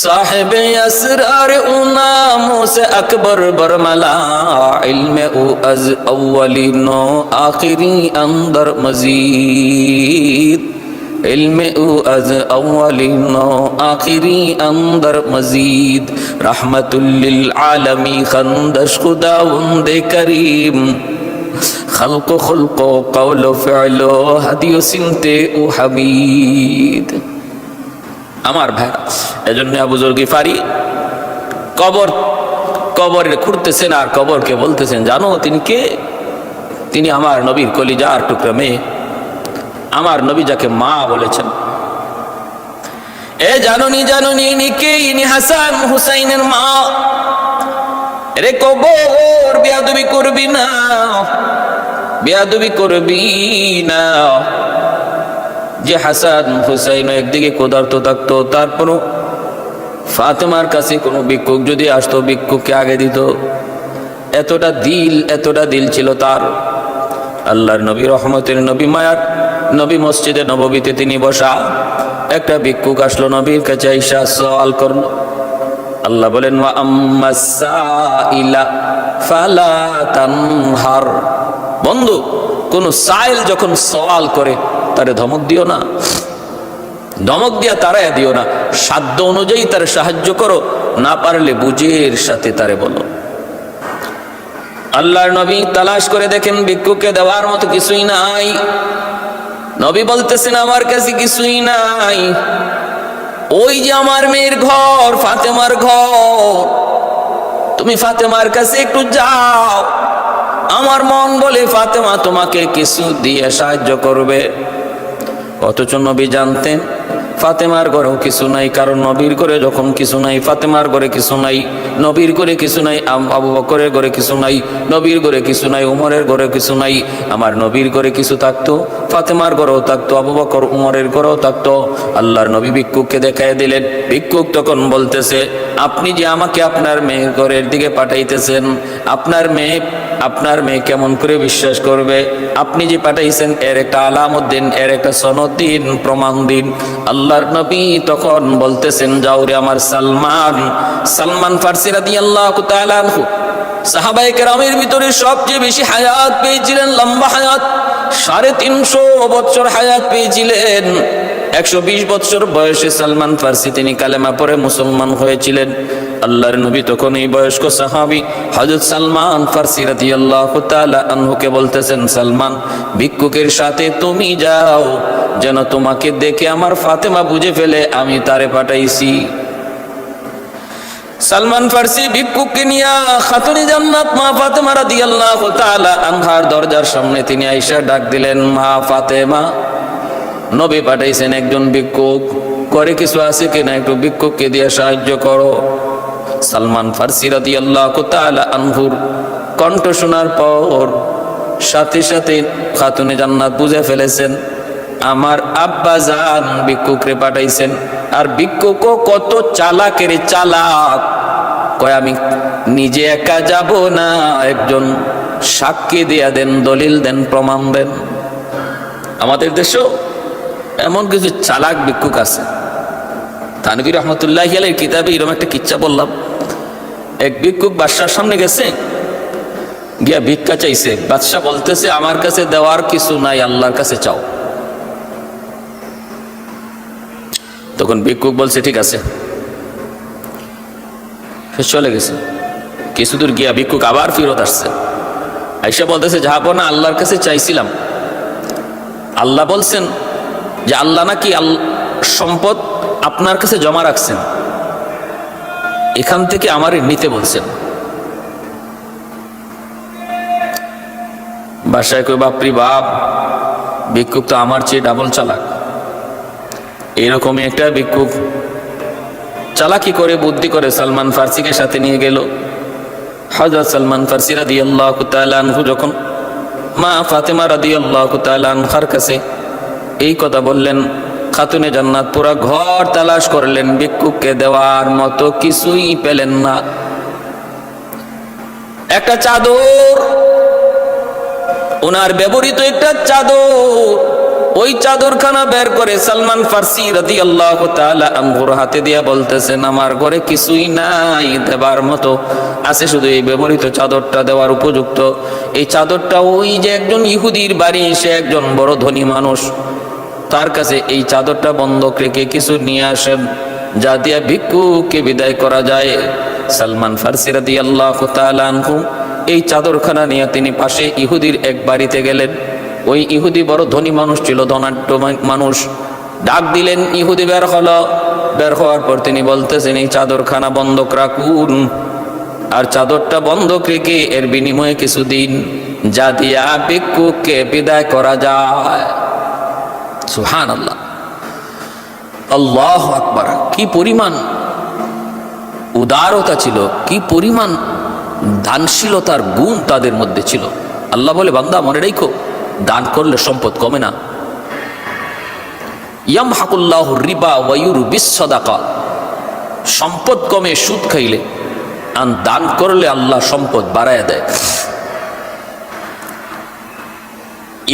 साहिब असरार उनामो से अकबर बरमला, इल्मे उ अज अव्वलिनो आखिरी अंदर मजीद, इल्मे उ अज अव्वलिनो आखिरी अंदर मजीद, रहमतुल लिल आलमी खंदश खुदावंदे करीम, खल्को खुल्को कौलो फ़िअलो हदियो सिमते उ हमीद। আমার ভাই এজন্য আবু যর গিফারি কবরে খুঁড়তেছেন আর কবরকে বলতেছেন জানো তিনি কে? তিনি আমার নবীর কলিজার টুকরা মেয়ে, আমার নবী যাকে মা বলেছেন। এ জাননি ইনি কে? ইনি হাসান হুসাইনের মা। রে কবর বেয়াদবি করবি না, বেয়াদবি করবি না। যে হাসান হুসাইন একদিকে ক্ষুধার্ত থাকতো, তারপরও ফাতেমার কাছে কোনো ভিক্ষুক যদি আসতো ভিক্ষুককে আগে দিত, এতটা দিল ছিল তার। আল্লাহর নবী রহমতের নবী মায়ার নবী মসজিদে নববীতে তিনি বসা, একটা ভিক্ষুক আসলো নবীর কাছে আইসা সওয়াল করলো। আল্লাহ বলেন ওয়া আম্মাস সাইলা ফালা তানহার, বন্ধু কোন সাইল যখন সওয়াল করে তারে ধমক দিও না, ধমক দিয়া তারাই দিও না, সাধ্য অনুযায়ী তার সাহায্য করো, না পারলে বুঝের সাথে তারে বলো। আল্লাহর নবী তালাশ করে দেখেন ভিক্ষুককে দেওয়ার মতো কিছুই নাই। নবী বলতেছেন আমার কাছে কিছুই নাই, ওই যে আমার মেয়ের ঘর, ফাতেমার ঘর, তুমি ফাতেমার কাছে একটু যাও, আমার মন বলে ফাতেমা তোমাকে কিছু দিয়ে সাহায্য করবে। অথচ নবী জানতেন ফাতেমার ঘরেও কিছু নাই, কারণ নবীর ঘরে যখন কিছু নাই, ফাতেমার ঘরে কিছু নাই, নবীর ঘরে কিছু নাই, আবু বকরের ঘরে কিছু নাই, নবীর ঘরে কিছু নাই, উমরের ঘরে কিছু নাই, আমার নবীর ঘরে কিছু থাকতো, ফাতেমার ঘরেও থাকতো, আবু বকর উমরের ঘরেও থাকতো। আল্লাহর নবী ভিক্ষুককে দেখায় দিলেন। ভিক্ষুক তখন বলতেছে আপনি যে আমাকে আপনার মেয়ের ঘরের দিকে পাঠাইতেছেন, আপনার মেয়ে কেমন করে বিশ্বাস করবে? আপনি যে পাঠাইছেন এর একটা আলামত দিন, এর একটা সনদ দিন, প্রমাণ দিন। আল্লাহর নবী তখন বলতেছেন যাও রে আমার সালমান ফারসি রাদিয়াল্লাহু তাআলা আনহু, সাহাবায়ে কেরামের ভিতরে সবচেয়ে বেশি হায়াত পেয়েছিলেন, লম্বা হায়াত, 350 বছর হায়াত পেয়েছিলেন। 120 বছর বয়সে সালমান ফারসি তিনি কালেমা পড়ে মুসলমান হয়েছিলেন। আল্লাহর নবী তখন এই বয়স্ক সাহাবী হযরত সালমান ফারসি রাদিয়াল্লাহু তাআলা আনহুকে বলতেছেন সালমান, ভিক্ষুকের সাথে তুমি যাও, যেন তোমাকে দেখে আমার ফাতেমা বুঝে ফেলে আমি তারে পাঠাইছি। সালমান ফারসি ভিক্ষুককে নিয়ে খাতুনে জান্নাত মা ফাতেমা রাদিয়াল্লাহু তাআলা আনহার দরজার সামনে তিনি আয়েশা ডাক দিলেন, মা ফাতেমা, নবী পাঠাইছেন একজন ভিক্ষুক, করে কিছু আছে কিনা একটু ভিক্ষুককে দিয়ে সাহায্য করো। সালমান ফারসি রাদিয়াল্লাহু তাআলা আনহুর কণ্ঠ শোনার পর সাথে সাথে খাতুনে জান্নাত বুঝে ফেলেছেন আমার আব্বা জান ভিক্ষুকরে পাঠাইছেন। আর ভিক্ষুকও কত চালাকের চালাক, কয় আমি নিজে একা যাব না, একজন সাক্ষী দিয়া দেন, দলিল দেন, প্রমাণ দেন। আমাদের দেশেও এমন কিছু চালাক ভিক্ষুক আছে। থানভী রহমতুল্লাহি আলাইহির কিতাবে এরকম একটা কিচ্ছা বললাম। এক ভিক্ষুক বাদশার সামনে গেছে, গিয়া ভিক্ষা চাইছে। বাদশা বলতেছে আমার কাছে দেওয়ার কিছু নাই, আল্লাহর কাছে চাও। তখন ভিক্ষুক বলছে ঠিক আছে, সে চলে গেছে। কিছু দূর গিয়া ভিক্ষুক আবার ফিরত আসছে, আইসা বলতেছে যাবো না, আল্লাহর কাছে চাইছিলাম। আল্লাহ বলছেন যে আল্লাহ নাকি সম্পদ আপনার কাছে জমা রাখছেন, এখান থেকে আমার নিতে বলছেন। বাসায় কই বাপরি বাপ, ভিক্ষুক তো আমার চেয়ে ডাবল চালাক। এরকমই একটা ভিক্ষুক চালাকি করে বুদ্ধি করে সালমান ফার্সিকে সাথে নিয়ে গেল। হযরত সালমান ফার্সি রাদিয়াল্লাহু তাআলা আনহু যখন মা ফাতেমা রাদিয়াল্লাহু তাআলা আনহার কাছে এই কথা বললেন, খাতুনে জান্নাত পুরা ঘর তালাশ করলেন, ভিক্ষুককে দেওয়ার মতো কিছুই পেলেন না। একটা চাদর, ওনার ব্যবহৃত একটা চাদর, ওই চাদরখানা বের করে সালমান ফার্সি রাদিয়াল্লাহু তাআলা আনহুর হাতে দিয়া বলতেছেন আমার ঘরে কিছুই নাই দেবার মতো, আছে শুধু এই ব্যবহৃত চাদরটা দেওয়ার উপযুক্ত। এই চাদরটা ওই যে একজন ইহুদির বাড়ি, সে একজন বড় ধনী মানুষ, তার কাছে এই চাদরটা বন্ধক রেখে কিছু নিয়ে আসেন, যা দিয়া ভিক্ষুককে বিদায় করা যায়। সালমান ফার্সি রাদিয়াল্লাহু তাআলা আনহু এই চাদরখানা নিয়ে তিনি পাশে ইহুদির এক বাড়িতে গেলেন। ওই ইহুদি বড় ধনী মানুষ ছিল, ধনাঢ্য মানুষ। ডাক দিলেন, ইহুদি বের হলো। বের হওয়ার পর তিনি বলতেছেন এই চাদরখানা বন্ধক রাখুন, আর চাদরটা বন্ধক রেখে এর বিনিময়ে কিছু দিন, যা দিয়া ভিক্ষুককে বিদায় করা যায়। সুবহানাল্লাহ, আল্লাহু আকবার। কি পরিমাণ উদারতা ছিল, কি পরিমাণ দানশীলতার গুণ তাদের মধ্যে ছিল। আল্লাহ বলে বান্দা মনে রেখো, দান করলে সম্পদ কমে না। ইয়ামহাকুল্লাহু রিবা ওয়া ইউরবিস সাদাকা, সম্পদ কমে সুদ খাইলে, আর দান করলে আল্লাহ সম্পদ বাড়ায় দেয়।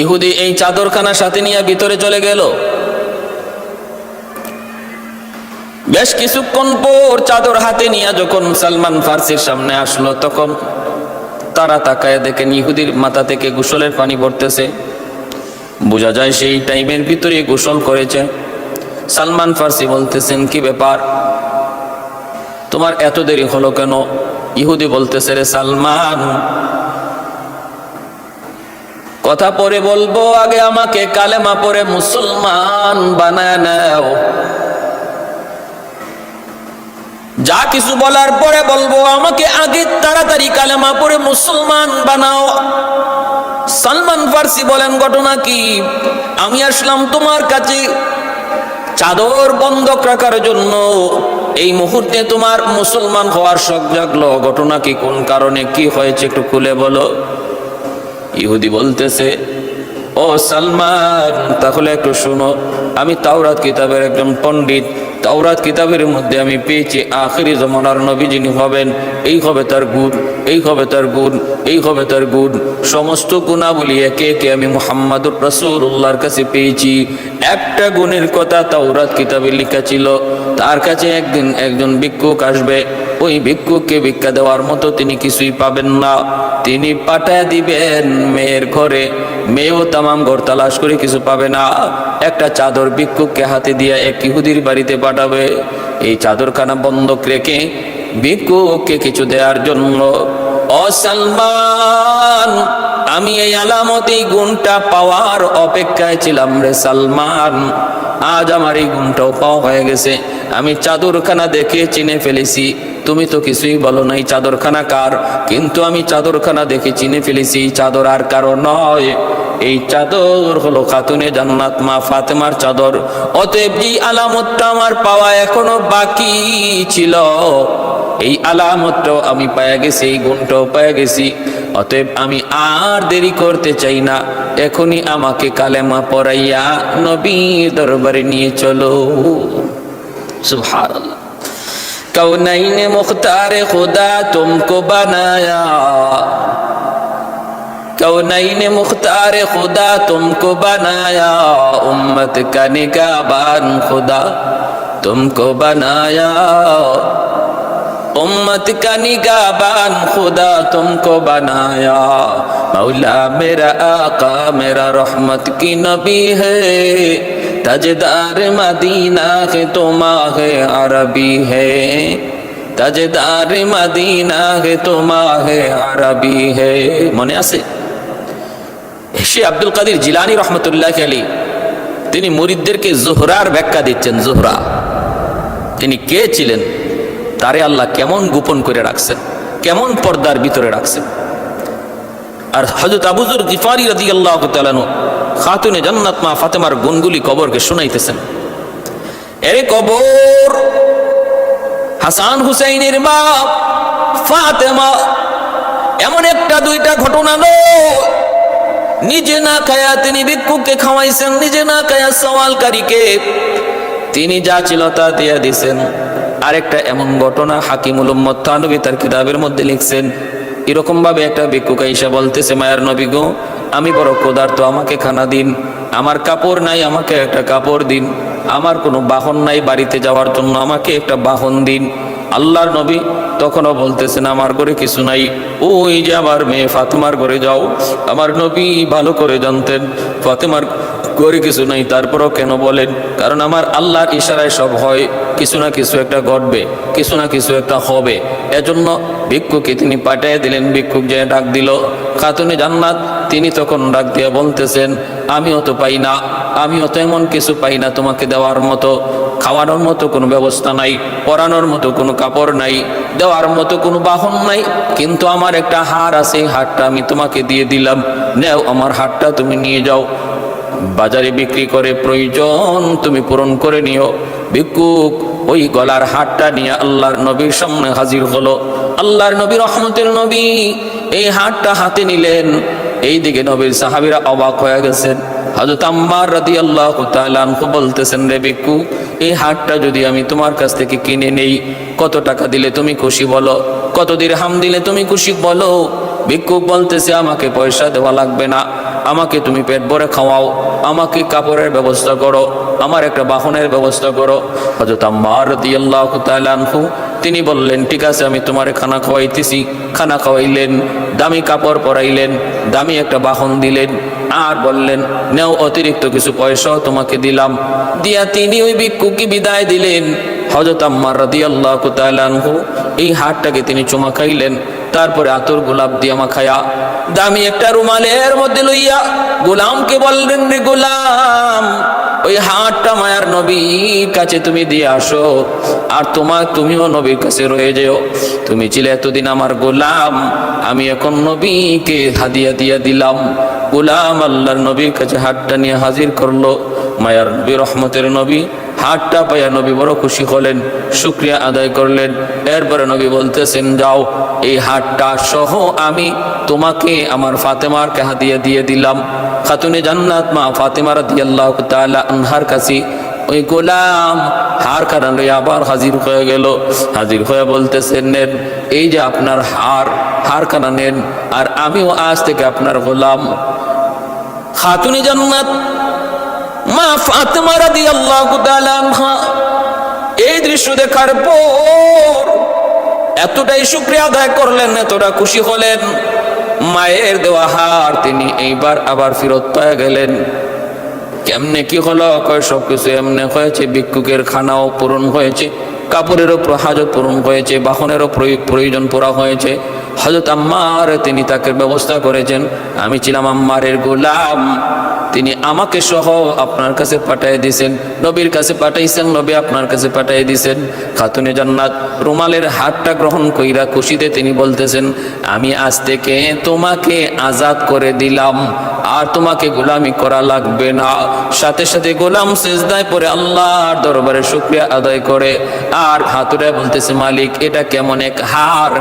ইহুদি এই চাদরখানা সাথে নিয়ে ভিতরে চলে গেল। বেশ কিছুক্ষণ পর চাদর হাতে নিয়ে যখন সালমান ফার্সির সামনে আসলো, তখন তারা তাকায় দেখেন ইহুদির মাথা থেকে গোসলের পানি পড়তেছে। বোঝা যায় সেই টাইমের ভিতরে গোসল করেছে। সালমান ফার্সি বলতেছেন কি ব্যাপার, তোমার এত দেরি হলো কেন? ইহুদি বলতেছে রে সালমান, কথা পরে বলবো, আগে আমাকে কালেমা পড়ে মুসলমান বানায় নাও। যা কিছু বলার পরে বলবো, আমাকে আগে তাড়াতাড়ি কালেমা পড়ে মুসলমান বানাও। সালমান ফার্সি বলেন ঘটনা কি? আমি আসলাম তোমার কাছে চাদর বন্ধক রাখার জন্য, এই মুহূর্তে তোমার মুসলমান হওয়ার শখ জাগলো। ঘটনা কি, কোন কারণে, কি হয়েছে একটু খুলে বলো। ইহুদি বলতেছে ও সালমান, তাহলে একটু শুনো, আমি তাওরাত কিতাবের একজন পণ্ডিত। তাওরাত কিতাবের মধ্যে আমি পেয়েছি আখিরি জমানার নবী যিনি হবেন, এই হবে তার গুণ, এই হবে তার গুণ, এই হবে তার গুণ, সমস্ত গুণাবলী একে একে আমি মুহাম্মাদুর রাসূলুল্লাহর কাছে পেয়েছি। একটা গুণের কথা তাওরাত কিতাবে লেখা ছিল, তার কাছে একদিন একজন ভিক্ষুক আসবে, ওই ভিক্ষুককে ভিক্ষা দেওয়ার মতো তিনি কিছুই পাবেন না। তিনি পাঠায় দিবেন মেয়ের ঘরে, মেয়েও তামাম ঘর তালাশ করে কিছু পাবে না। একটা চাদর ভিক্ষুককে হাতে দিয়ে এক ইহুদির বাড়িতে পাঠাবে, এই চাদরখানা বন্ধক রেখে ভিক্ষুককে কিছু দেওয়ার জন্য। ও সালমান, আমি এই আলামত, এই গুণটা পাওয়ার অপেক্ষায় ছিলাম রে সালমান। আজ আমার এই গুণটাও পাওয়া হয়ে গেছে। আমি চাদরখানা দেখে চিনে ফেলেছি। তুমি তো কিছুই বলো নাই চাদরখানা কার, কিন্তু আমি চাদরখানা দেখে চিনে ফেলেছি। চাদর আর কারো নয়, এই চাদর হলো খাতুনে জান্নাত মা ফাতেমার চাদর। অতএব এই আলামতটা আমার পাওয়া এখনো বাকি ছিল, এই আলামতটাও আমি পায়া গেছি, এই গুণটাও পায়া গেছি। অতএব আমি আর দেরি করতে চাই না, এখনই আমাকে কালেমা পড়াইয়া নবীর দরবারে নিয়ে চলো। সুবহানাল্লাহ। कौनैन मुख्तार खुदा तुमको बनाया, कौनैन मुख्तार खुदा तुमको बनाया, उम्मत का निगाहबान खुदा तुमको बनाया, उम्मत का निगाहबान खुदा तुमको बनाया। मौला मेरा आका मेरा रहमत की नबी है, ताजदार मदीना है तो माहे अरबी है, ताजदार मदीना है तो माहे अरबी है। মনে আছে শেখ আব্দুল কাদের জিলানী রহমতুল্লাহ আলাইহি তিনি মুরিদদেরকে জোহরার ব্যাখ্যা দিচ্ছেন। জোহরা তিনি কে ছিলেন, তারে আল্লাহ কেমন গোপন করে রাখছেন, কেমন পর্দার ভিতরে রাখছেন। আর হযরত আবু যর গিফারি রাদিয়াল্লাহু তাআলা আনহু খাতুনে জান্নাত মা ফাতেমার গুণগুলি কবরকে শোনাইতেছেন। এরে কবর, হাসান হুসাইনের মা ফাতেমা এমন একটা দুইটা ঘটনা নয়, নিজে না খায়া তিনি ভিক্ষুককে খাওয়াইছেন, নিজে না খায়া সওয়ালকারীকে তিনি যা ছিল তা দিয়া দিয়েছেন। আরেকটা এমন ঘটনা হাকিমুল উম্মত থানবী তার কিতাবের মধ্যে লিখছেন, এরকম ভাবে একটা ভিক্ষুক আইসা বলতেছে, মায়ার নবী গো, আমি বড় ক্ষুধার্ত, আমাকে খানা দিন, আমার কাপড় নাই, আমাকে একটা কাপড় দিন, আমার কোনো বাহন নাই বাড়িতে যাওয়ার জন্য, আমাকে একটা বাহন দিন। আল্লাহর নবী তখনও বলতেছেন, আমার ঘরে কিছু নাই, ওই যে আমার মেয়ে ফাতেমার ঘরে যাও। আমার নবী ভালো করে জানতেন ফাতেমার ঘরে কিছু নাই, তারপরও কেন বলেন? কারণ আমার আল্লাহর ইশারায় সব হয়, কিছু না কিছু একটা ঘটবে, কিছু না কিছু একটা হবে। এজন্য ভিক্ষুককে তিনি পাঠিয়ে দিলেন। ভিক্ষুক যে ডাক দিল খাতুনে জান্নাত, তিনি তখন ডাক দিয়ে বলতেছেন, আমিও তো পাই না, আমিও তো এমন কিছু পাই না তোমাকে দেওয়ার মতো, খাওয়ানোর মতো কোনো ব্যবস্থা নাই, পরানোর মতো কোনো কাপড় নাই, দেওয়ার মতো কোনো বাহন নাই, কিন্তু আমার একটা হার আছে, হারটা আমি তোমাকে দিয়ে দিলাম, নেও আমার হারটা তুমি নিয়ে যাও, বাজারে বিক্রি করে প্রয়োজন তুমি পূরণ করে নিও। ভিক্ষুক ওই গলার হারটা নিয়ে আল্লাহর নবীর সামনে হাজির হলো। আল্লাহর নবী রহমতের নবী এই হারটা হাতে নিলেন। এইদিকে নবীর সাহাবীরা অবাক হয়ে গেছেন। হযরত আম্মার রাদিয়াল্লাহু তাআলা আনহু বলতেছেন, রে ভিক্ষুক, এই হারটা যদি আমি তোমার কাছ থেকে কিনে নেই, কত টাকা দিলে তুমি খুশি বলো, কত দিরহাম দিলে তুমি খুশি বলো? ভিক্ষুক বলতেছে, আমাকে পয়সা দেওয়া লাগবে না, আমাকে তুমি পেট ভরে খাওয়াও, আমাকে কাপড়ের ব্যবস্থা করো, আমার একটা বাহনের ব্যবস্থা করো। হযরত আম্মার রাদিয়াল্লাহু তাআলা আনহু তিনি বললেন, ঠিক আছে, আমি তোমারে খানা খাওয়াইতেছি। খানা খাওয়াইলেন, দামি কাপড় পরাইলেন, দামি একটা বাহন দিলেন, আর বললেন, নেও অতিরিক্ত কিছু পয়সাও তোমাকে দিলাম। দিয়া তিনি ওই ভিক্ষুককে বিদায় দিলেন। হযরত আম্মার রাদিয়াল্লাহু তাআলা আনহু এই হাতটাকে তিনি চুমা খাইলেন, তারপরে আতর গোলাপ দিয়া মাখায়া দামি একটা রুমালের মধ্যে লইয়া গোলামকে বললেন, রে গোলাম, ওই হাতটা মায়ার নবীর কাছে তুমি দিয়ে আসো, আর তুমিও নবীর কাছে রয়ে যেও। তুমি ছিলে এতদিন আমার গোলাম, আমি এখন নবীকে হাদিয়া দিয়া দিলাম। গোলাম আল্লাহর নবীর কাছে হাতটা নিয়ে হাজির করলো। মায়ার নবী রহমতের নবী হাতটা পাইয়া নবী বড় খুশি হলেন, শুকরিয়া আদায় করলেন। এরপরে নবী বলতেছেন, যাও, এই হাতটা সহ আমি তোমাকে আমার ফাতেমারকে হাদিয়া দিয়ে দিলাম। খাতুনে জান্নাত মা ফাতেমা রাদিয়াল্লাহু তাআলা আনহার কাছে ওই গোলাম হার কাটা লইয়া আবার হাজির হয়ে গেল। হাজির হয়ে বলতেছেন, নেন, এই যে আপনার হার কাটা নেন, আর আমিও আজ থেকে আপনার গোলাম। খাতুনে জান্নাত মা ফাতেমা রাদিয়াল্লাহু তাআলা আনহা এই দৃশ্য দেখার পর এতটাই শুকরিয়া আদায় করলেন, এতটা খুশি হলেন। মায়ের দেওয়া হার তিনি এইবার আবার ফেরত পেয়ে গেলেন। কেমনে কি হলো? কয় সবকিছু এমনি হয়েছে, ভিক্ষুকের খানাও পূরণ হয়েছে, কাপড়েরও হাজত পূরণ হয়েছে, বাহনেরও প্রয়োজন পুরা হয়েছে। হযরত আম্মার তিনি তাকে ব্যবস্থা করেছেন। আমি ছিলাম আম্মারের গোলাম, তিনি আমাকে সহ আপনার কাছে পাঠিয়ে দিয়েছেন, নবীর কাছে পাঠাইছেন, নবী আপনার কাছে পাঠিয়ে দিয়েছেন। খাতুনে জান্নাত রুমালের হাতটা গ্রহণ কইরা খুশিতে তিনি বলতেছেন, আমি আজ থেকে তোমাকে আজাদ করে দিলাম, আর তোমাকে গোলামি করা লাগবে না। সাথে সাথে গোলাম সিজদায় পড়ে আল্লাহর দরবারে শুকরিয়া আদায় করে আর হাতুড়ে বলতেছে, মালিক, এটা কেমন এক হার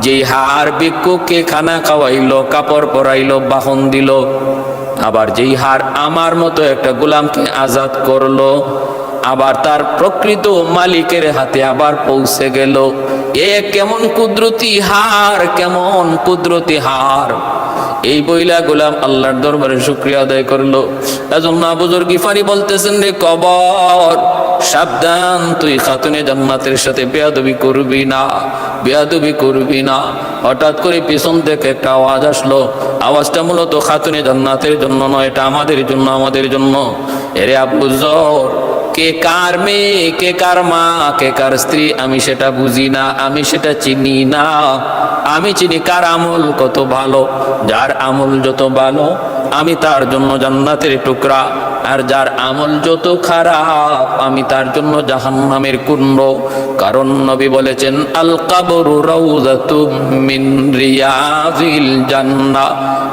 যেই হার ভিক্ষুককে খানা খাওয়াইলো, কাপড় পরাইলো, বাহন দিল, আবার যেই হার আমার মতো একটা গোলামকে আজাদ করলো, আবার তার প্রকৃত মালিকের হাতে আবার পৌঁছে গেল। এ কেমন কুদরতি হার, কেমন কুদরতি হার। এই বইলা গোলাম আল্লাহর দরবারে শুকরিয়া আদায় করলো। এজন্য আবু যর গিফারি বলতেছেন, রে কবর সাবধান, তুই খাতুনে জান্নাতের সাথে বেয়াদবি করবি না, বেয়াদবি করবি না। হঠাৎ করে পিছন থেকে একটা আওয়াজ আসলো। আওয়াজটা মূলত খাতুনে জান্নাতের জন্য নয়, এটা আমাদের জন্য, আমাদের জন্য। এরে আবু যর, কে কার মেয়ে, কে কার মা, কে কার স্ত্রী আমি সেটা বুঝি না, আমি সেটা চিনি না। আমি চিনি কার আমল কত ভালো। যার আমল যত ভালো আমি তার জন্য জান্নাতের টুকরা, আর যার আমল যত খারাপ আমি তার জন্য জাহান্নামের কুণ্ড। কারণ নবী বলেছেন, আল কবরু রাউযাতুম মিন রিয়াযিল জান্নাহ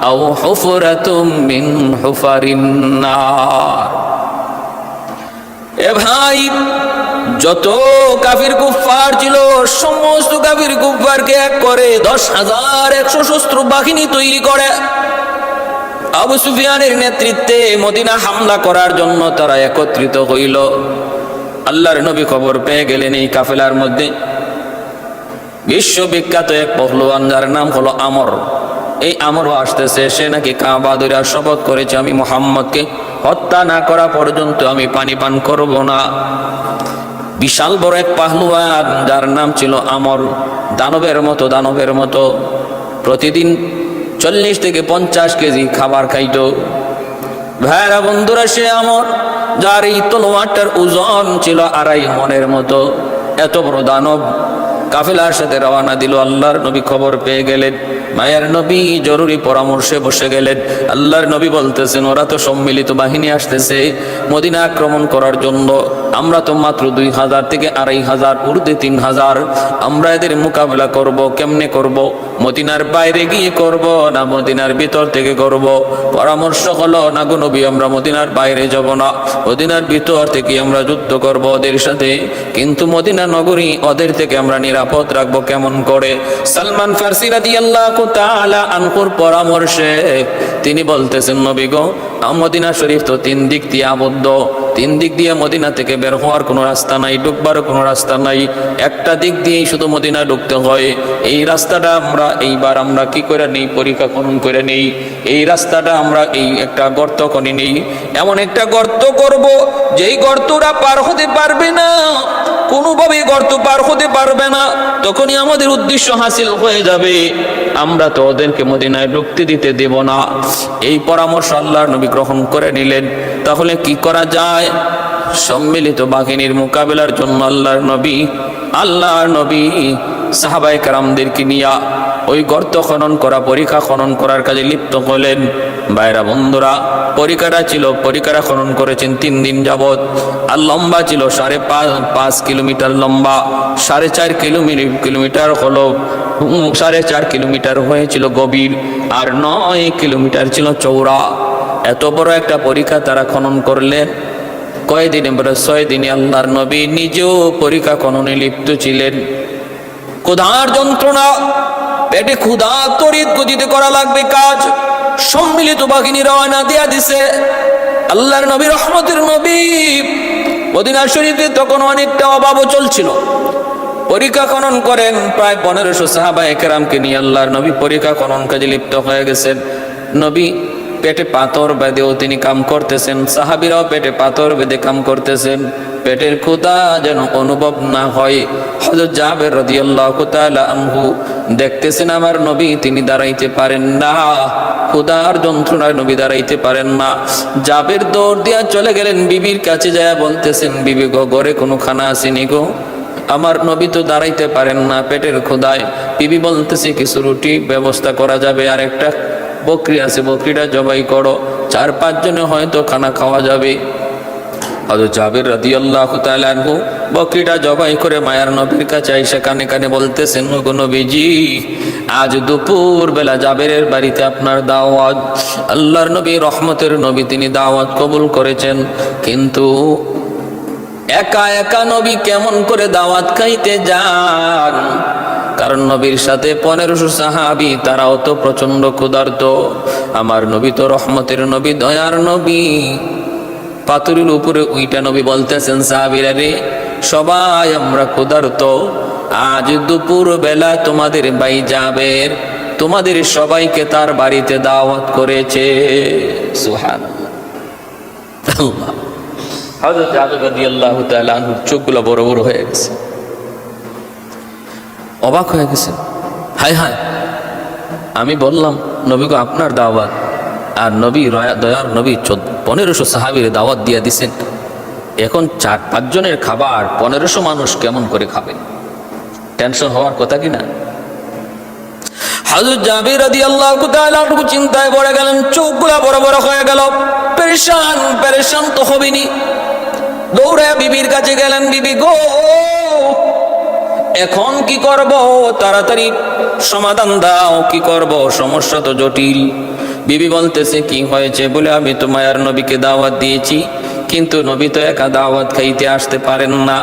আও হুফরাতুম মিন হুফারিন নার। এ ভাই, যত কাফির কুফফার ছিল সমস্ত কাফির কুফফারকে এক করে 10,100 শস্ত্র বাহিনী তৈরি করে আবু সুফিয়ানের নেতৃত্বে মদিনা হামলা করার জন্য তারা একত্রিত হইল। আল্লাহর নবী খবর পেয়ে গেলেন এই কাফেলার মধ্যে বিশ্ববিখ্যাত এক পহলওয়ান, যার নাম হলো আমর। এই আমরও আসতেছে। সে নাকি কাবা ধরে শপথ করেছে, আমি মুহাম্মদকে হত্যা না করা পর্যন্ত আমি পানি পান করব না। বিশাল বড় এক পাহলওয়ান, যার নাম ছিল আমর। দানবের মতো, দানবের মতো প্রতিদিন 40 থেকে 50 কেজি খাবার খাইতো। ভাইরা বন্ধুরা, সে আমর, যার এই তলোয়ারটার ওজন ছিল 2.5 মণের মতো। এত বড় দানব কাফেলার সাথে রওনা দিল। আল্লাহর নবী খবর পেয়ে গেলেন। মায়ের নবী জরুরি পরামর্শে বসে গেলেন। আল্লাহর নবী বলতেছেন, ওরা তো সম্মিলিত বাহিনী আসতেছে মদিনা আক্রমণ করার জন্য। আমরা তো মাত্র 2,000 থেকে 2,500, ঊর্ধ্বে 3,000। আমরা এদের মোকাবেলা করব কেমনে করব? মদিনার বাইরে গিয়ে করব না মদিনার ভিতর থেকে করব? পরামর্শ হলো, না গো নবী, আমরা মদিনার বাইরে যাব না, মদিনার ভিতর থেকে আমরা যুদ্ধ করব ওদের সাথে। কিন্তু মদিনা নগরী ওদের থেকে আমরা নিরাপদ রাখবো কেমন করে? সালমান ফারসি রাদিয়াল্লাহু তাআলা আনহুর পরামর্শে তিনি বলতেছেন, নবী গো, মদিনা শরীফ তো 3 দিক দিয়ে আবদ্ধ। 3 দিক দিয়ে মদিনা থেকে বের হওয়ার কোনো রাস্তা নাই, ঢুকবারও কোনো রাস্তা নাই। একটা দিক দিয়েই শুধু মদিনা ঢুকতে হয়। এই রাস্তাটা এইবার আমরা কি করে নেই, পরীক্ষা খনন করে নেই। এই রাস্তাটা আমরা এই একটা গর্ত খনি নেই, এমন একটা গর্ত করব যেই গর্তটা পার হতে পারবে না, কোনোভাবে গর্ত পার হতে পারবে না। তখনই আমাদের উদ্দেশ্য হাসিল হয়ে যাবে, আমরা তো ওদেরকে মদিনায় ঢুকতে দিতে দেব না। এই পরামর্শ আল্লাহর নবী গ্রহণ করে নিলেন। তাহলে কি করা যায়? সম্মিলিত বাহিনীর মোকাবেলার জন্য আল্লাহর নবী সাহাবায়ে কেরামদেরকে নিয়ে ওই গর্ত খনন করা, পরীক্ষা খনন করার কাজে লিপ্ত হলেন। ভাইরা বন্ধুরা, পরীক্ষাটা খনন করেছেন 3 দিন যাবত। আর লম্বা ছিল 5.5 কিলোমিটার লম্বা, 4.5 কিলোমিটার হলো, 4.5 কিলোমিটার হয়েছিল গভীর, আর 9 কিলোমিটার ছিল চওড়া। এত বড় একটা পরীক্ষা তারা খনন করলেন। কয়দিনে? 6 দিনে। আল্লাহর নবী নিজেও পরীক্ষা খননে লিপ্ত ছিলেন। ক্ষুধার যন্ত্রণা, পেটে ক্ষুধা, তড়িৎ গতিতে করা লাগবে কাজ। সম্মিলিত বাহিনী রওনা দিয়া দিছে। আল্লাহর নবী, রহমতের নবী, মদিনা শরীফে তখন অনেকটা অভাবও চলছিল। পরীক্ষা খনন করেন প্রায় 1500 সাহাবায়ে কেরামকে নিয়ে আল্লাহর নবী পরীক্ষা খনন কাজে লিপ্ত হয়ে গেছেন। নবী পেটে পাথর বেঁধেও তিনি কাম করতেছেন, সাহাবীরাও পেটে পাথর বেঁধে কাম করতেছেন। পেটের ক্ষুধা যেন অনুভব না হয়। হযরত জাবের রাদিয়াল্লাহু তাআলা আনহু দেখতেছেন আমার নবী তিনি দাঁড়াইতে পারেন না, ক্ষুধার যন্ত্রণায় নবী দাঁড়াইতে পারেন না। জাবের দৌড় দিয়া চলে গেলেন বিবির কাছে, যায় বলতেছেন, বিবি গো, ঘরে কোনো খানা আসেনি গো, আমার নবী তো দাঁড়াইতে পারেন না পেটের ক্ষুধায়। বিবি বলতেছে, কিছু রুটি ব্যবস্থা করা যাবে, আর একটা বকরি আছে, বকরিটা জবাই করো, 4-5 জনে হয়তো খানা খাওয়া যাবে। হযরত জাবের রাদিয়াল্লাহু তাআলা আনহু বকরিটা জবাই করে মায়ার নবীর কাছে আইসা কানে কানে বলতেছেন, ওগো নবীজি, আজ দুপুর বেলা জাবেরের বাড়িতে আপনার দাওয়াত। আল্লাহর নবী, রহমতের নবী, তিনি দাওয়াত কবুল করেছেন। কিন্তু একা একা নবী কেমন করে দাওয়াত খাইতে যান? কারণ নবীর সাথে 1500 সাহাবী, তারাও তো প্রচন্ড ক্ষুধার্ত। আমার নবী তো রহমতের নবী, দয়ার নবী। পাথরের উপরে উইটা নবী বলতেছেন, সাহাবীরা রে, সবাই আমরা ক্ষুধার্ত। আজ দুপুর বেলা তোমাদের ভাই জাবের তোমাদের সবাইকে তার বাড়িতে দাওয়াত করেছে। সুবহানাল্লাহ। হযরত জাবের রাদিয়াল্লাহু তাআলা আনহুর চোখগুলো বড় বড় হয়ে গেছে, অবাক হয়ে গেছে। হায় হায়, আমি বললাম নবীকে আপনার দাওয়াত, আর নবী দয়ার নবী 1500 সাহাবীর দাওয়াত দিয়ে দিছেন। এখন 4-5 জনের খাবার 1500 মানুষ কেমন করে খাবে? টেনশন হওয়ার কথা কিনা? হযরত জাবের রাদিয়াল্লাহু তাআলা চিন্তায় পড়ে গেলেন, চোখগুলো বড় বড় হয়ে গেল। পেরেশান তো হবেনি। দৌড়ে বিবির কাছে গেলেন, বিবি গো, এখন কি করব? তাড়াতাড়ি সমাধান দাও, কি করব? সমস্যা তো জটিল। বিবি বলতেছে, কি হয়েছে? বলে, আমি তো মায়ার নবীকে দাওয়াত দিয়েছি, কিন্তু নবী তো একা দাওয়াত খাইতে আসতে পারেন না,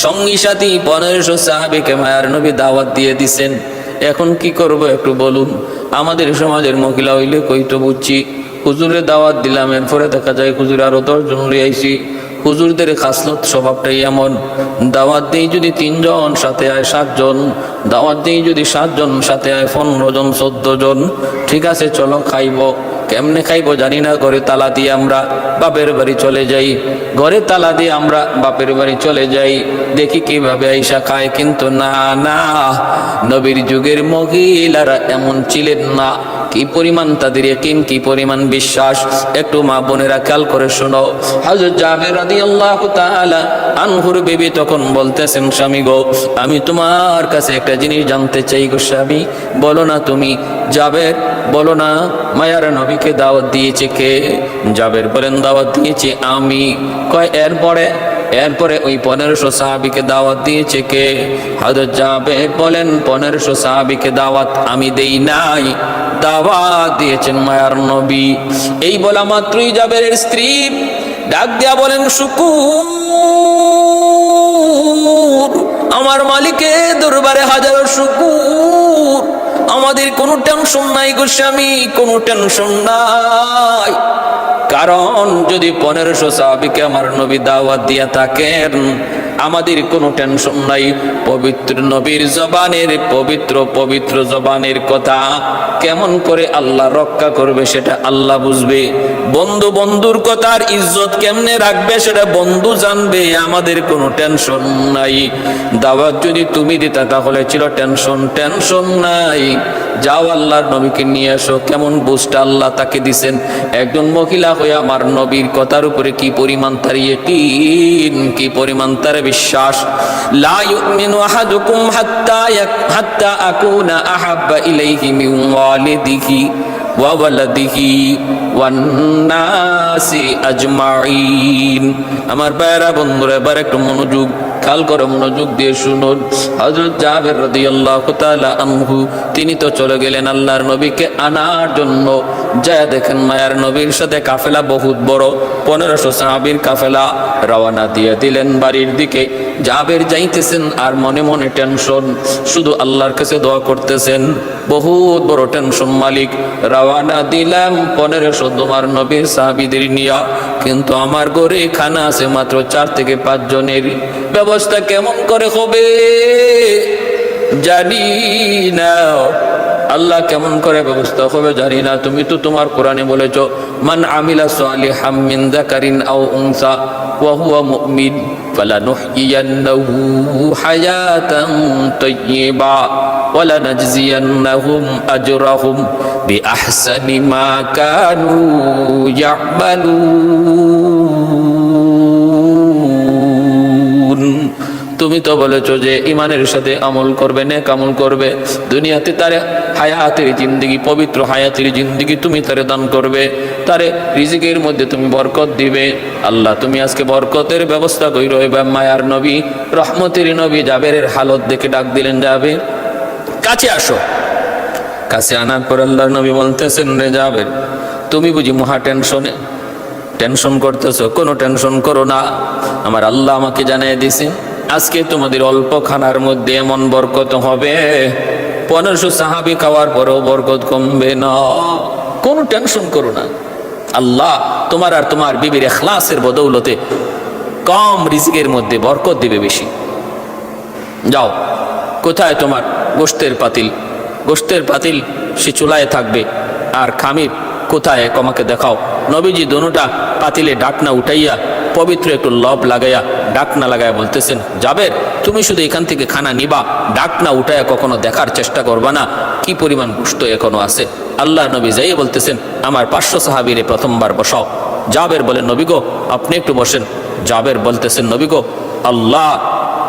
সঙ্গী সাথী 1500 সাহাবীকে মায়ার নবী দাওয়াত দিয়ে দিছেন। এখন কি করব একটু বলুন। আমাদের সমাজের মহিলা হইলে কইতো বুঝছি, হুজুরে দাওয়াত দিলাম, এরপরে দেখা যায় হুজুর আরো 10 জন লই আইছি। হুজুরদের খাসলত স্বভাবটাই এমন, দাওয়াত দেই যদি 3 জন, সাথে আয় 7 জন, দাওয়াত দেই যদি 7 জন, সাথে আয় 15 জন 14 জন। ঠিক আছে, চলো খাইবো। কেমনে খাইবো জানি না, ঘরে তালা দিয়ে আমরা বাপের বাড়ি চলে যাই, ঘরে তালা দিয়ে আমরা বাপের বাড়ি চলে যাই, দেখি কিভাবে আইসা খায়। কিন্তু না না, নবীর যুগের মহিলারা এমন ছিলেন না। কি পরিমাণ তাদের ইয়াকিন, কি পরিমাণ বিশ্বাস, একটু মা বোনেরা খেয়াল করে শোনো। হযরত জাবের রাদিয়াল্লাহু তাআলা আনহুর বিবি তখন বলতেছেন, স্বামী গো, আমি তোমার কাছে একটা জিনিস জানতে চাই গো স্বামী। বলো না তুমি। জাবের, বলো না, মায়ার নবীকে দাওয়াত দিয়েছে কে? জাবের বলেন, দাওয়াত দিয়েছি আমি। কয় এরপরে ওই 1500 সাহাবীকে দাওয়াত দিয়েছে কে? হযরত জাবের বলেন, 1500 সাহাবীকে দাওয়াত আমি দেই নাই, দাওয়াত দিয়েছেন মায়ার নবী। এই বলা মাত্রই জাবেরের স্ত্রী ডাক দিয়া বলেন, শুকুর, আমার মালিকের দরবারে হাজারো শুকুর। আমাদের কোনো টেনশন নাই গো স্বামী, কোনো টেনশন নাই। কারণ যদি 1500 সাহাবীকে আমার নবী দাওয়াত দিয়া থাকেন, আমাদের কোনো টেনশন নাই। পবিত্র নবীর জবানের, পবিত্র জবানের কথা কেমন করে আল্লাহ রক্ষা করবে সেটা আল্লাহ বুঝবে। বন্ধুর কথার ইজ্জত কেমনে রাখবে সেটা বন্ধু জানবে। আমাদের কোনো টেনশন নাই। দাওয়াত যদি তুমি দিতা তাহলে ছিল টেনশন নাই। যাও আল্লাহর নবীকে নিয়ে আসো। কেমন বুঝটা আল্লাহ তাকে দিছেন। একজন মহিলা হয়ে আমার নবীর কথার উপরে কি পরিমাণ তার ইয়াকিন, কি পরিমাণ তার বিশ্বাস। লা ইউমিনু আহাদুকুম হাত্তা আকুনা আহাব্বা ইলাইহি মিন ওয়ালিদিহি ওয়া ওয়ালাদিহি ওয়ান নাসি আজমাইন। আমার ভাইরা বন্ধুরা, এবার একটু মনোযোগ খেয়াল করে মনোযোগ দিয়ে শুনুন। হযরত জাবের রাদিয়াল্লাহু তাআলা আনহু তিনি তো চলে গেলেন আল্লাহর নবীকে আনার জন্য। যা দেখেন মায়ার নবীর সাথে কাফেলা বহুত বড়, 1500 সাহাবীর কাফেলা রওনা দিয়ে দিলেন বাড়ির দিকে। জাবের যাইতেছেন আর মনে মনে টেনশন, শুধু আল্লাহর কাছে দোয়া করতেছেন। বহুত বড় টেনশন, মালিক রওনা দিলাম 1500 তোমার নবীর সাহাবীদের নিয়া, কিন্তু আমার ঘরে খানা আছে মাত্র 4 থেকে 5 জনের। ব্যবস্থা কেমন করে হবে জানি না, আল্লাহ কেমন করে ব্যবস্থা হবে জানি না। তুমি তো তোমার কোরআনে বলেছো, মান আমিলা সালিহাম মিন যাকারিন আও উনসা ওয়া হুয়া মুমিন ফালানুহয়িয়ান্নাহু হায়াতান তাইয়্যিবা ওয়া লানাজজিয়ান্নাহুম আজরাহুম বিআহসানি মা কানু ইয়ামালুন। তুমি তো বলেছো যে ইমানের সাথে আমল করবে, নেক আমল করবে, দুনিয়াতে তার হায়াতের জিন্দেগি, পবিত্র হায়াতের জিন্দেগি তুমি তারে দান করবে, তারে রিজিকের মধ্যে তুমি বরকত দিবে। আল্লাহ তুমি আজকে বরকতের ব্যবস্থা কইরো। এবার মায়ার নবী, রহমতের নবী জাবেরের হালত দেখে ডাক দিলেন, যাবে কাছে আসো। কাছে আনার পর আল্লাহর নবী বলতেছেন, রে জাবের, তুমি বুঝি মহা টেনশন করতেছো? কোনো টেনশন করো না, আমার আল্লাহ আমাকে জানিয়ে দিছে আজকে তোমাদের অল্প খানার মধ্যে এমন বরকত হবে 1500 সাহাবী খাওয়ার পরেও বরকত কমবে না। কোনো টেনশন করো না, আল্লাহ তোমার আর তোমার বিবির ইখলাসের বদৌলতে কম রিজিকের মধ্যে বরকত দিবে বেশি। যাও, কোথায় তোমার গোশতের পাতিল? গোশতের পাতিল সে চুলায় থাকবে, আর খামির কোথায় আমাকে দেখাও। নবীজি দোনোটা পাতিলে ডাকনা উঠাইয়া পবিত্র একটু লব লাগাইয়া ডাকনা লাগাইয়া বলতেছেন, জাবের তুমি শুধু এখান থেকে খানা নিবা, ডাকনা উঠাইয়া কখনো দেখার চেষ্টা করবা না কি পরিমাণ গোশত এখনো আছে। আল্লাহ নবী যাইয়ে বলতেছেন, আমার 500 সাহাবীরে প্রথমবার বসাও। জাবের বলেন, নবী গো আপনি একটু বসেন। জাবের বলতেছেন, নবী গো আল্লাহ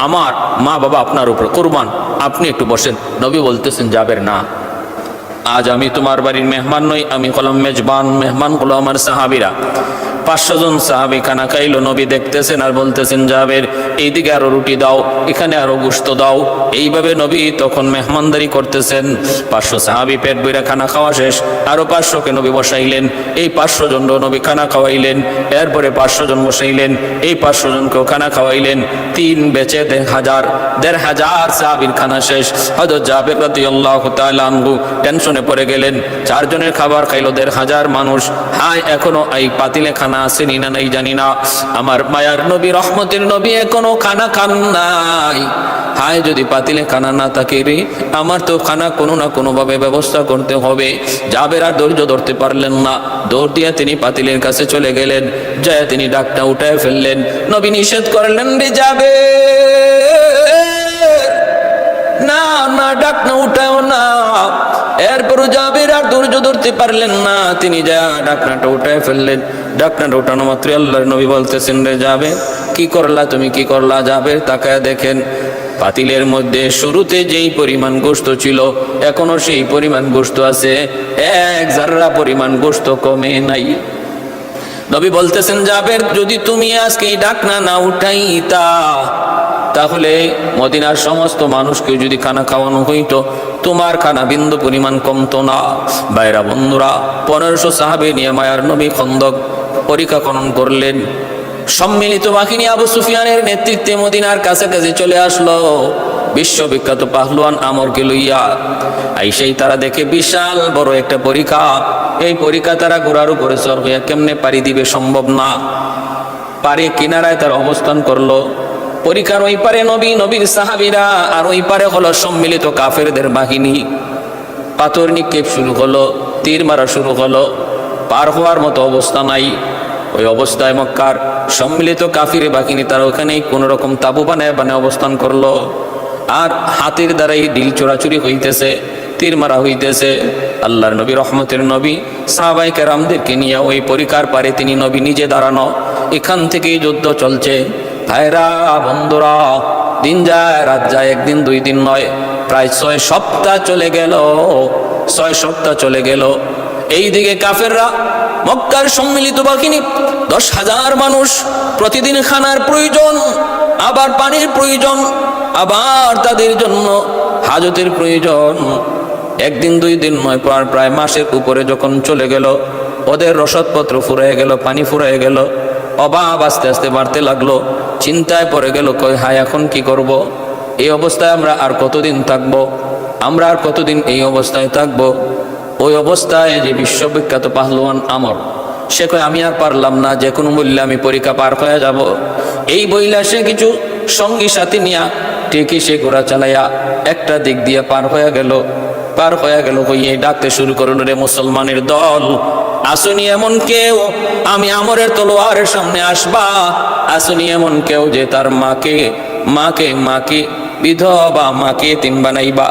আমার মা বাবা আপনার উপর কুরবান, আপনি একটু বসেন। নবী বলতেছেন, জাবের না, আজ আমি তোমার বাড়ির মেহমান নই, আমি হলাম মেজবান, মেহমান হলো আমার সাহাবীরা। 500 জন সাহাবী খানা খাইলো। নবী দেখতেছেন আর বলতেছেন, জাবের এইদিকে আরো রুটি দাও, এখানে আরো গোশত দাও। এইভাবে নবী তখন মেহমানদারি করতেছেন। 500 সাহাবী পেট বইরা খানা খাওয়া শেষ, আরো 500কে নবী বসাইলেন। এই 500 জন নবী খানা খাওয়াইলেন। এরপরে 500 জন বসাইলেন, এই 500 জনকেও খানা খাওয়াইলেন। 3 বেচে 1,500 সাহাবীর খানা শেষ। হযরত জাবের রাদিয়াল্লাহু তাআলা আনহু টেনশনে পড়ে গেলেন। 4 জনের খাবার খাইলো 1,500 মানুষ। হায়, এখনো এই পাতিলে খানা আসেনি না নাই জানি না। আমার মায়ার নবী, রহমতের নবী এখনো খানা খান নাই। হায়, যদি পাতিলে খানা না থাকে রে, আমার তো খানা কোনো না কোনো ভাবে ব্যবস্থা করতে হবে। জাবের আর ধৈর্য ধরতে পারলেন না, দৌড় দিয়ে তিনি পাতিলের কাছে চলে গেলেন। যায় তিনি ডাকটা উঠায় ফেললেন। নবী নিষেধ করলেন, রে যাবে না, না ডাকনা উঠাও না। এরপরও জাবের আর ধৈর্য ধরতে পারলেন না, তিনি যা ডাকনাটা উঠায় ফেললেন। ডাকনাটা উঠানো মাত্র আল্লাহর নবী বলতেছেন, রে যাবে কি করলা তুমি, কি করলা? জাবের তাকায় দেখেন পাতিলের মধ্যে শুরুতে যেই পরিমাণ গোশত ছিল এখনো সেই পরিমাণ গোশত আছে, 1 জাররা পরিমাণ গোশত কমে নাই। নবী বলতেছেন, জাবের যদি তুমি আজকে এই ডাকনা না উঠাইতা তাহলে মদিনার সমস্ত মানুষকে যদি খানা খাওয়ানো হইতো, তোমার খানা বিন্দু পরিমাণ কমতো না। ভাইরা বন্ধুরা, 1500 সাহাবী নিয়ে মায়ার নবী খন্দক পরিখা খনন করলেন। সম্মিলিত বাহিনী আবু সুফিয়ানের নেতৃত্বে মদিনার কাছাকাছি চলে আসলো বিশ্ববিখ্যাত পাহলুয়ান আমরকে লইয়া। আইসেই তারা দেখে বিশাল বড় একটা পরিখা। এই পরিখা তারা ঘোড়ার উপরে চড় হইয়া কেমনে পাড়ি দিবে, সম্ভব না। পারে কিনারায় তার অবস্থান করলো। পরিখার ওই পারে নবী, নবীর সাহাবীরা, আর ওই পারে হলো সম্মিলিত কাফেরদের বাহিনী। পাথর নিক্ষেপ শুরু হলো, তীর মারা শুরু হলো। পার হওয়ার মতো অবস্থা নাই। ওই অবস্থায় মক্কার সম্মিলিত কাফির বাহিনী তারা ওখানেই কোন রকম তাবু বানায় অবস্থান করলো। আর হাতের দ্বারাই ঢিল চোরাচুরি হইতেছে, তীর মারা হইতেছে। আল্লাহর নবী, রহমতের নবী, সাহাবায়ে কেরামদেরকে নিয়ে ওই পরিখার পারে তিনি নবী নিজে দাঁড়ানো। এখান থেকেই যুদ্ধ চলছে। ভাইরা বন্ধুরা, দিন যায় রাত যায়, একদিন 2 দিন নয়, প্রায় 6 সপ্তাহ চলে গেল। 6 সপ্তাহ চলে গেল। এইদিকে কাফেররা, মক্কার সম্মিলিত বাহিনী 10,000 মানুষ, প্রতিদিন খানার প্রয়োজন, আবার পানির প্রয়োজন, আবার তাদের জন্য হাজতের প্রয়োজন। একদিন 2 দিন নয়, প্রায় মাসের উপরে যখন চলে গেল, ওদের রসদপত্র ফুরায় গেল, পানি ফুরায় গেল। অভাব আস্তে আস্তে বাড়তে লাগলো। চিন্তায় পড়ে গেল, কই হায় এখন কি করব? এই অবস্থায় আমরা আর কতদিন থাকবো? আমরা আর কতদিন এই অবস্থায় থাকবো? ওই অবস্থায় যে বিশ্ববিখ্যাত পাহলওয়ান আমর, সে কয় আমি আর পারলাম না, যে কোনো মূল্যে আমি পরীক্ষা পার হয়ে যাব। এই বইলা সে কিছু সঙ্গী সাথী নিয়া ঠিকই সে ঘোড়া চালাইয়া একটা দিক দিয়ে পার হয়ে গেল। হইয়ে ডাকতে শুরু করলো, রে মুসলমানের দল, আসুনি এমন কেউ, আমি আমরের তলোয়ারের সামনে আসবা? আসুনি এমন কেউ যে তার মাকে বিধবা, মাকে এতিম বানাইবা,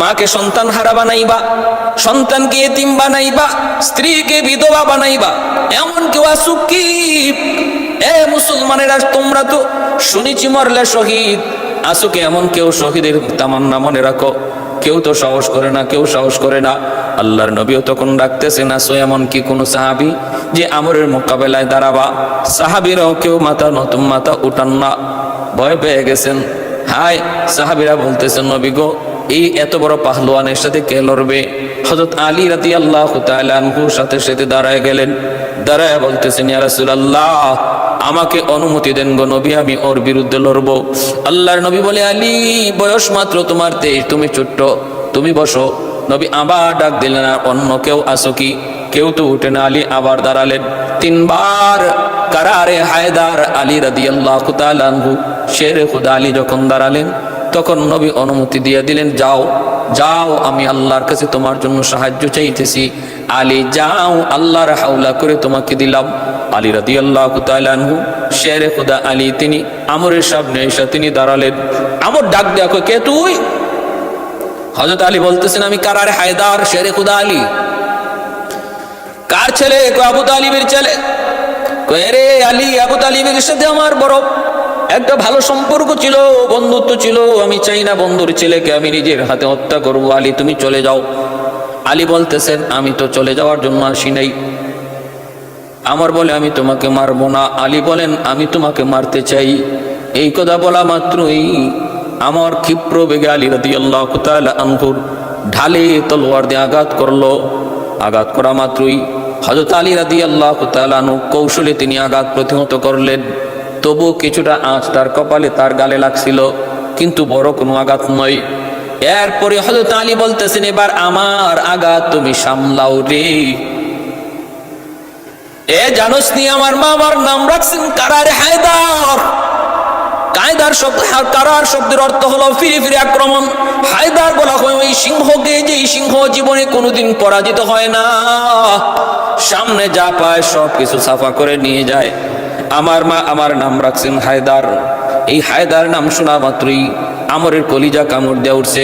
মাকে সন্তান হারা বানাইবা, সন্তানকে এতিম বানাইবা, স্ত্রীকে বিধবা বানাইবা, এমন কেউ আসুক কি? এ মুসলমানেরা, তোমরা তো শুনেছি মরলে শহীদ, আসুক এমন কেউ? শহীদের তামান্না মনে রাখো। কেউ তো সাহস করে না, কেউ সাহস করে না। আল্লাহর নবীও তখন ডাকতেছেন, আসো এমন কি কোন সাহাবী যে আমরের মোকাবেলায় দাঁড়াবা? সাহাবীরাও কেউ মাথা উঠান না, ভয় পেয়ে গেছেন। হায়, সাহাবীরা বলতেছেন, নবী গো, এই এত বড় পাহলওয়ানের সাথে কে লড়বে? হযরত আলী রাদিয়াল্লাহু তাআলা আনহুর সাথে দাঁড়ায় গেলেন। দাঁড়ায় বলতেছেন, ইয়া রাসূলুল্লাহ, আমাকে অনুমতি দেন গো নবী, আমি ওর বিরুদ্ধে লড়ব। আল্লাহর নবী বলে, আলী বয়স মাত্র তোমার 23, তুমি ছোট্ট, তুমি বসো। নবী আবার ডাক দিলেন, আর অন্য কেউ আসো কি? কেউ তো উঠে না। আলী আবার দাঁড়ালেন। 3 বার কারারে হায়দার আলী রাদিয়াল্লাহু তাআলা আনহু শেরে খুদা আলী যখন দাঁড়ালেন, তখন নবী অনুমতি দিয়ে দিলেন, যাও যাও, আমি আল্লাহর কাছে তোমার জন্য সাহায্য চাইতেছি। আলী যাও, আল্লাহর হাওলা করে তোমাকে দিলাম। আলী রাদিয়াল্লাহু তাআলা আনহু শেরে খুদা আলী তিনি আমরের সামনে এসে তিনি দাঁড়ালেন। আমর ডাক দেয়া, কই কে তুই? হযরত আলী বলতেছেন, আমি কারারে হায়দার শেরে খুদা আলী। কার ছেলে? কই আবু তালিবের ছেলে। কই রে আলী, আবু তালিবের সাথে আমার বড় একটা ভালো সম্পর্ক ছিল, বন্ধুত্ব ছিল, আমি চাই না বন্ধুর ছেলেকে আমি নিজের হাতে হত্যা করবো। আলী তুমি চলে যাও। আলী বলতেছেন, আমি তো চলে যাওয়ার জন্য আসি নাই। আমর বলে, আমি তোমাকে মারবো না। আলী বলেন, আমি তোমাকে মারতে চাই। এই কথা বলা মাত্রই আমার ক্ষিপ্র বেগে আলী রাদিয়াল্লাহু তাআলা আনহুর ঢালে তলোয়ার দিয়ে আঘাত করলো। আঘাত করা মাত্রই হযরত আলী রাদিয়াল্লাহু তাআলা আনহু কৌশলে তিনি আঘাত প্রতিহত করলেন। তবু কিছুটা আঁচ তার কপালে, তার গালে লাগছিল, কিন্তু বড় কোনো আঘাত নয়। এরপরে হযরত আলী বলতেছেন, এবার আমার আঘাত তুমি সামলাও রে। জানোস নি আমার মা আমার নাম রাখছেন কারার হায়দার। কায়দার শব্দ, কারার শব্দের অর্থ হলো ফিরে ফিরে আক্রমণ। হায়দার বলা হয় ওই সিংহকে, যে সিংহ জীবনে কোনোদিন পরাজিত হয় না, সামনে যা পায় সব কিছু সাফা করে নিয়ে যায়। আমার মা আমার নাম রাখছেন হায়দার। এই হায়দার নাম শোনা মাত্রই আমরের কলিজা কামড় দেওয়া উঠছে,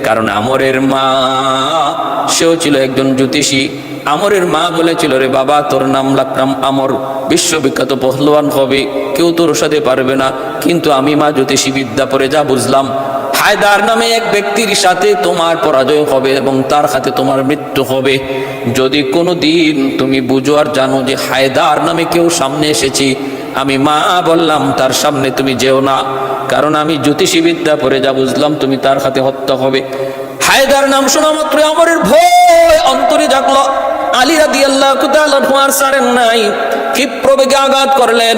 কারণ আমরের মা সেও ছিল একজন জ্যোতিষী। আমরের মা বলেছিল, রে বাবা, তোর নাম রাখলাম আমর, বিশ্ববিখ্যাত পহলওয়ান হবে, কেউ তোর সাথে পারবে না। কিন্তু আমি মা জ্যোতিষী বিদ্যা পড়ে যা বুঝলাম, হায়দার নামে এক ব্যক্তির সাথে তোমার পরাজয় হবে এবং তার হাতে তোমার মৃত্যু হবে। যদি কোনো দিন তুমি বুঝো আর জানো যে হায়দার নামে কেউ সামনে এসেছি, আমি মা বললাম তার সামনে তুমি যেও না, কারণ আমি জ্যোতিষী বিদ্যা পড়ে যা বুঝলাম তুমি তার হাতে হত্যা হবে। হায়দার নাম শোনা মাত্র আমরের ভয় অন্তরে জাগলো। আলী রাদিয়াল্লাহু তাআলা আর ছাড়েন নাই, ক্ষিপ্র বেগে আঘাত করলেন।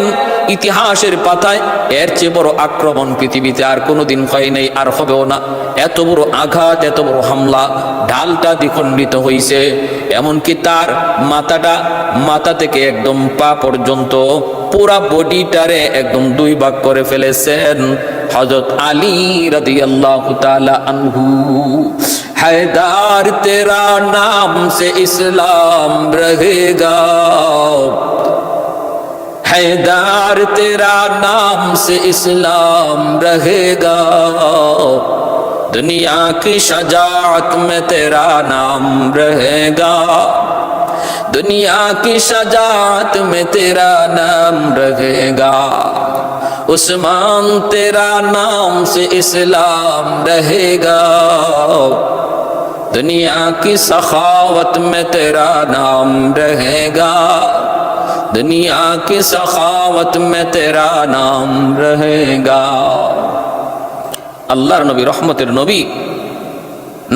ইতিহাসের পাতায় এর চেয়ে বড় আক্রমণ পৃথিবীতে আর কোনোদিন হয় নাই, আর হবেও না। এত বড় আঘাত, এত বড় হামলা, ঢালটা দ্বিখণ্ডিত হয়েছে। এমনকি তার মাথা থেকে একদম পা পর্যন্ত পুরা বডিটারে একদম 2 ভাগ করে ফেলেছেন হযরত আলী রাদিয়াল্লাহু তাআলা আনহু। हैदर तेरा नाम से इस्लाम रहेगा, हैदर तेरा नाम से इस्लाम रहेगा, दुनिया की शजाअत में तेरा नाम रहेगा, दुनिया की शजाअत में तेरा नाम रहेगा, उस्मान तेरा नाम से इस्लाम रहेगा, दुनिया की सखावत में तेरा नाम रहेगा, दुनिया की सखावत में तेरा नाम रहेगा। अल्लाह नबी रहमतेर नबी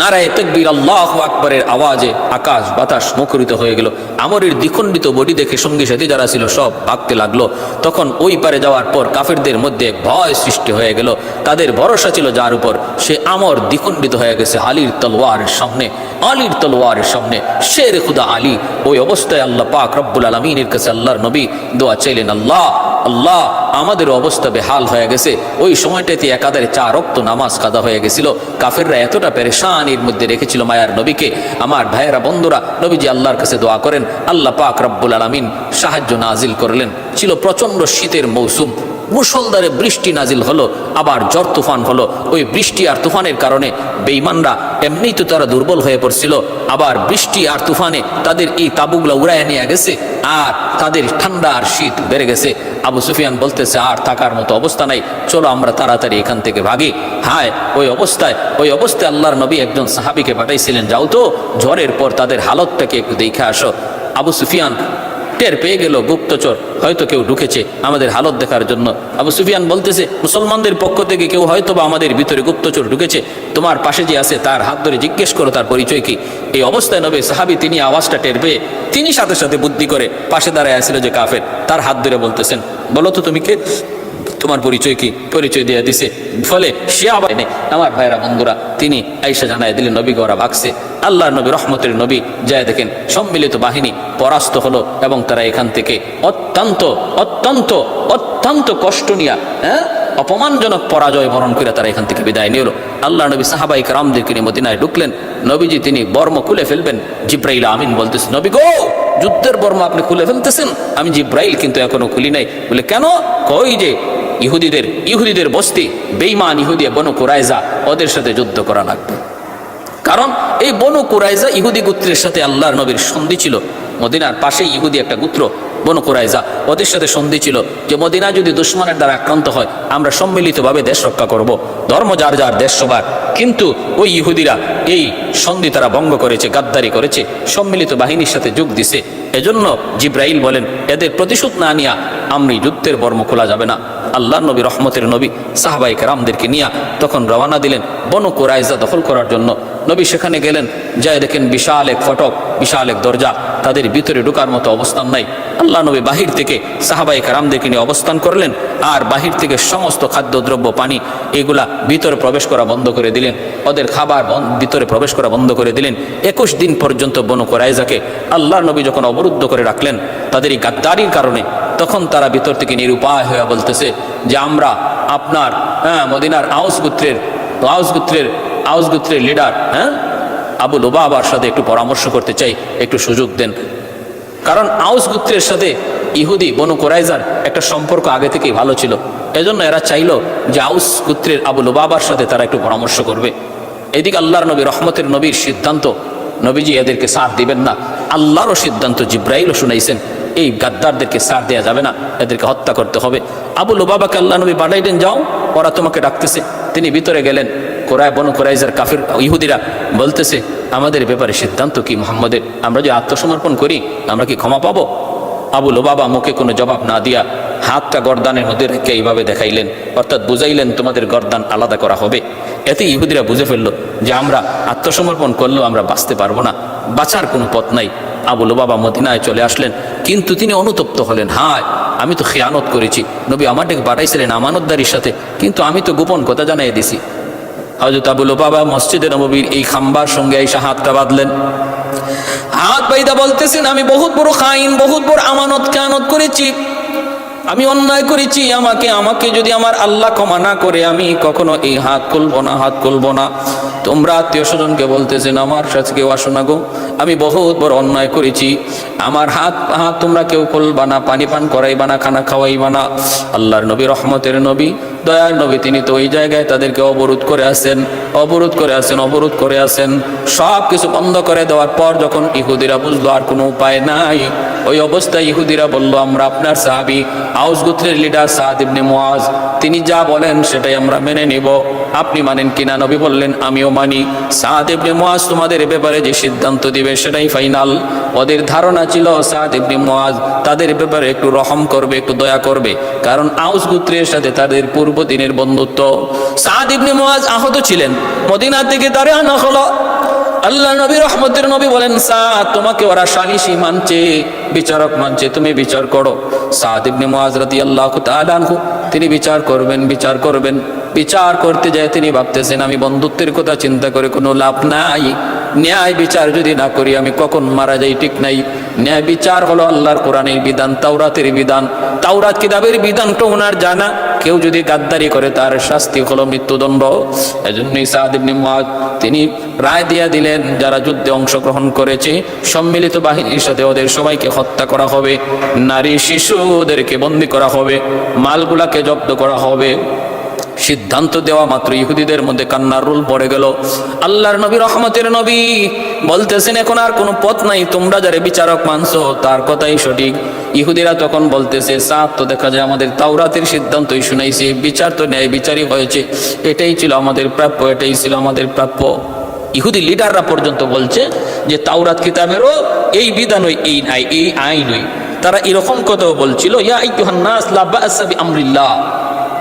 নারায়ে তাকবীর আল্লাহু আকবারের আওয়াজে আকাশ বাতাস মুখরিত হয়ে গেল। আমরের দ্বিখণ্ডিত বডি দেখে সঙ্গী সাথী যারা ছিল সব ভাগতে লাগলো। তখন ওই পারে যাওয়ার পর কাফেরদের মধ্যে ভয় সৃষ্টি হয়ে গেল। তাদের ভরসা ছিল যার উপর, সে আমর দ্বিখণ্ডিত হয়ে গেছে আলীর তলোয়ারের সামনে। আলীর তলোয়ারের সামনে শের খুদা আলী। ওই অবস্থায় আল্লাহ পাক রব্বুল আলামিনের কাছে আল্লাহর নবী দোয়া চাইলেন, আল্লাহ আল্লাহ আমাদের অবস্থা বেহাল হয়ে গেছে। ওই সময়টাতে একাধারে 4 ওয়াক্ত নামাজ কাদা হয়ে গেছিল। কাফেররা এতটা পেরেশানির মধ্যে রেখেছিল মায়ার নবীকে। আমার ভাইয়েরা বন্ধুরা, নবীজি আল্লাহর কাছে দোয়া করেন, আল্লাহ পাক রব্বুল আলামিন সাহায্য নাজিল করলেন। ছিল প্রচন্ড শীতের মৌসুম, মুষলধারে বৃষ্টি নাজিল হলো, আবার ঝড় তুফান হলো। ওই বৃষ্টি আর তুফানের কারণে বেঈমানরা এমনিই তো তারা দুর্বল হয়ে পড়ছিল, আবার বৃষ্টি আর তুফানে তাদের এই তাঁবুগুলো উড়াইয়া নিয়ে গেছে, আর তাদের ঠান্ডা আর শীত বেড়ে গেছে। আবু সুফিয়ান বলতেছে, আর থাকার মতো অবস্থা নাই, চলো আমরা তাড়াতাড়ি এখান থেকে ভাগি। হায় ওই অবস্থায় আল্লাহর নবী একজন সাহাবীকে পাঠাইছিলেন, যাও তো ঝড়ের পর তাদের হালতটাকে একটু দেখে আসো। আবু সুফিয়ান টের পেয়ে গেল গুপ্তচর হয়তো কেউ ঢুকেছে আমাদের হালত দেখার জন্য। আবু সুফিয়ান বলতেছে, মুসলমানদের পক্ষ থেকে কেউ হয়তো বা আমাদের ভিতরে গুপ্তচর ঢুকেছে, তোমার পাশে যে আছে তার হাত ধরে জিজ্ঞেস করো তার পরিচয় কি। এই অবস্থায় নবী সাহাবী তিনি আওয়াজটা টের পেয়ে তিনি সাথে সাথে বুদ্ধি করে পাশে দাঁড়ায় আসছিল যে কাফের, তার হাত ধরে বলতেছেন, বলো তো তুমি কে, তোমার পরিচয় কি, পরিচয় দিয়ে দিছে। ফলে সে আবার আমার ভাইরা বন্ধুরা তিনি আয়েশা জানায় দিলেন নবী ওরা ভাগছে। আল্লাহ নবী রহমতের নবী যায় দেখেন সম্মিলিত বাহিনী পরাস্ত হলো এবং তারা এখান থেকে অত্যন্ত অত্যন্ত অত্যন্ত কষ্ট নিয়ে অপমানজনক পরাজয় বরণ করে তারা এখান থেকে বিদায় নিল। আল্লাহ নবী সাহাবাই কেরামদেরকে নিয়ে মদিনায় ঢুকলেন। নবীজি তিনি বর্ম খুলে ফেলবেন, জিব্রাইল আমিন বলতেছে, নবী গো যুদ্ধের বর্ম আপনি খুলে ফেলতেছেন, আমি জিব্রাইল কিন্তু এখনো খুলি নাই। বলে কেন? কই যে ইহুদিদের বস্তি বেঈমান ইহুদি বনু কুরাইজা, ওদের সাথে যুদ্ধ করা লাগবে। কারণ এই বনু কুরাইজা ইহুদি গোত্রের সাথে আল্লাহর নবীর সন্ধি ছিল। মদিনার পাশেই ইহুদি একটা গোত্র বনু কুরাইজা, ওদের সাথে সন্ধি ছিল যে মদিনা যদি দুশমনের দ্বারা আক্রান্ত হয় আমরা সম্মিলিতভাবে দেশ রক্ষা করব, ধর্ম যার যার দেশ সবার। কিন্তু ওই ইহুদিরা এই সন্ধি তারা ভঙ্গ করেছে, গাদ্দারি করেছে, সম্মিলিত বাহিনীর সাথে যোগ দিছে। এজন্য জিব্রাইল বলেন এদের প্রতিশোধ না নিয়া আমরি যুদ্ধের বর্ম খোলা যাবে না। আল্লাহ নবী রহমতের নবী সাহাবাই কেরামদেরকে নিয়ে তখন রওনা দিলেন বনু কুরাইজা দখল করার জন্য। নবী সেখানে গেলেন, যায় দেখেন বিশাল এক ফটক, বিশাল এক দরজা, তাদের ভিতরে ঢোকার মতো অবস্থান নাই। আল্লাহ নবী বাহির থেকে সাহাবাই কেরামদেরকে নিয়ে অবস্থান করলেন আর বাহির থেকে সমস্ত খাদ্যদ্রব্য পানি এগুলা ভিতরে প্রবেশ করা বন্ধ করে দিলেন, ওদের খাবার ভিতরে প্রবেশ করা বন্ধ করে দিলেন। 21 দিন পর্যন্ত বনু কুরাইজাকে আল্লাহ নবী যখন অবরুদ্ধ করে রাখলেন তাদের এই গাদ্দারির কারণে, তখন তারা ভিতর থেকে নিরুপায় হয়ে বলতেছে যে আমরা আপনার মদিনার আউস গোত্রের লিডার আবু লুবাবার সাথে একটু পরামর্শ করতে চাই, একটু সুযোগ দেন। কারণ আউস গোত্রের সাথে ইহুদি বনু কুরাইজার একটা সম্পর্ক আগে থেকেই ভালো ছিল, এজন্য এরা চাইলো যে আউস গোত্রের আবু লুবাবার সাথে তারা একটু পরামর্শ করবে। এদিকে আল্লাহর নবী রহমতের নবীর সিদ্ধান্ত, নবীজি এদেরকে সাথ দিবেন না। আল্লাহরও সিদ্ধান্ত জিব্রাইলও শুনাইছেন এই গাদ্দারদেরকে সাথ দেওয়া যাবে না, এদেরকে হত্যা করতে হবে। আবু লুবাবাকে আল্লাহ নবী পাঠাইলেন, যাও ওরা তোমাকে ডাকতেছে। তিনি ভিতরে গেলেন। বনু কুরাইজার কাফির ইহুদিরা বলতেছে আমাদের ব্যাপারে সিদ্ধান্ত কি মুহাম্মদের, আমরা যে আত্মসমর্পণ করি আমরা কি ক্ষমা পাবো? আবু লুবাবা মুখে কোনো জবাব না দিয়া হাতটা গর্দানের মধ্যে রেখে এইভাবে দেখাইলেন, অর্থাৎ বুঝাইলেন তোমাদের গর্দান আলাদা করা হবে। এতে ইহুদিরা বুঝে ফেললো যে আমরা আত্মসমর্পণ করলেও আমরা বাঁচতে পারবো না, বাঁচার কোনো পথ নাই। আবু লুবাবা মদিনায় চলে আসলেন, কিন্তু তিনি অনুতপ্ত হলেন, হায় আমি তো খেয়ানত করেছি, নবী আমাদেরকে পাঠাইছিলেন আমানতদারির সাথে, কিন্তু আমি তো গোপন কথা জানাই দিছি। হযরত আবু লুবাবা মসজিদে নববীর এই খাম্বার সঙ্গে এসে হাতটা বাঁধলেন, হাত বাইদা বলতেছেন আমি বহুত বড় খাইন, বহুত বড় আমানত খেয়ানত করেছি, আমি অন্যায় করেছি, আমাকে যদি আমার আল্লাহ ক্ষমা না করে আমি কখনো এই হাত খুলবো না। তোমরা আত্মীয় স্বজনকে বলতেছেন আমার সাথে কেউ আসো না গো, আমি বহুত বড় অন্যায় করেছি, আমার হাত তোমরা কেউ খুলবা না, পানি পান করাইবা না, খানা খাওয়াইবা না। আল্লাহর নবী রহমতের নবী দয়ার নবী তিনি তো ওই জায়গায় তাদেরকে অবরোধ করে আছেন। সব কিছু বন্ধ করে দেওয়ার পর যখন ইহুদিরা বুঝলো আর কোনো উপায় নাই, ওই অবস্থায় ইহুদিরা বলল আমরা আপনার সাহাবী আউস গোত্রের লিডার সাদ ইবনে মুআজ, তিনি যা বলেন সেটাই আমরা মেনে নিব, আপনি মানেন কিনা? নবী বললেন আমিও মানি। সাদ ইবনে মুআজ তোমাদের ব্যাপারে যে সিদ্ধান্ত দিবে সেটাই ফাইনাল। ওদের ধারণা ছিল সাদ ইবনে মুআজ তাদের ব্যাপারে একটু রহম করবে, একটু দয়া করবে, কারণ আউস গোত্রের সাথে তাদের পূর্বদিনের বন্ধুত্ব। সাদ ইবনে মুআজ আহত ছিলেন, মদিনা থেকে তারে আনা হলো। আল্লাহ নবী রহমতের নবী বলেন সাদ তোমাকে ওরা সালিসী মানছে, বিচারক মানছে, তুমি বিচার করো। সাদ ইবনে মুআজ রাদিয়াল্লাহু তাআলা আনহু তিনি বিচার করবেন। বিচার করতে যায় তিনি ভাবতেছেন আমি বন্ধুত্বের কথা চিন্তা করে কোনো লাভ নাই, ন্যায় বিচার যদি না করি আমি কখন মারা যাই ঠিক নাই। ন্যায় বিচার হলো আল্লাহর কোরআনের বিধান, তাওরাতের বিধান, তাওরাত কিতাবের বিধানটা ওনার জানা, কেউ যদি গাদ্দারি করে তার শাস্তি হলো মৃত্যুদণ্ড। এজন্যই সাদ ইবনে মুআজ তিনি রায় দিয়ে দিলেন যারা যুদ্ধে অংশগ্রহণ করেছে সম্মিলিত বাহিনীর সাথে ওদের সবাইকে হত্যা করা হবে, নারী শিশুদেরকে বন্দী করা হবে, মালগুলাকে জব্দ করা হবে। সিদ্ধান্ত দেওয়া মাত্র ইহুদিদের মধ্যে কান্নার রোল পড়ে গেল। আল্লাহর নবী রহমতের নবী বলতেছেন এখন আর কোনো পথ নাই, তোমরা যারা বিচারক মানছো তার কথাই সঠিক। ইহুদিরা তখন বলতেছে সাদ তো দেখা যায় আমাদের তাওরাতের সিদ্ধান্তই শুনাইছে, বিচার তো ন্যায় বিচারই হয়েছে, এটাই ছিল আমাদের প্রাপ্য। ইহুদি লিডাররা পর্যন্ত বলছে যে তাওরাত কিতাবেরও এই বিধান এই আইন, তারা এরকম কথা বলছিল, ইয়া আইয়ুহান নাস লা বা'সা বিআমরিল্লাহ,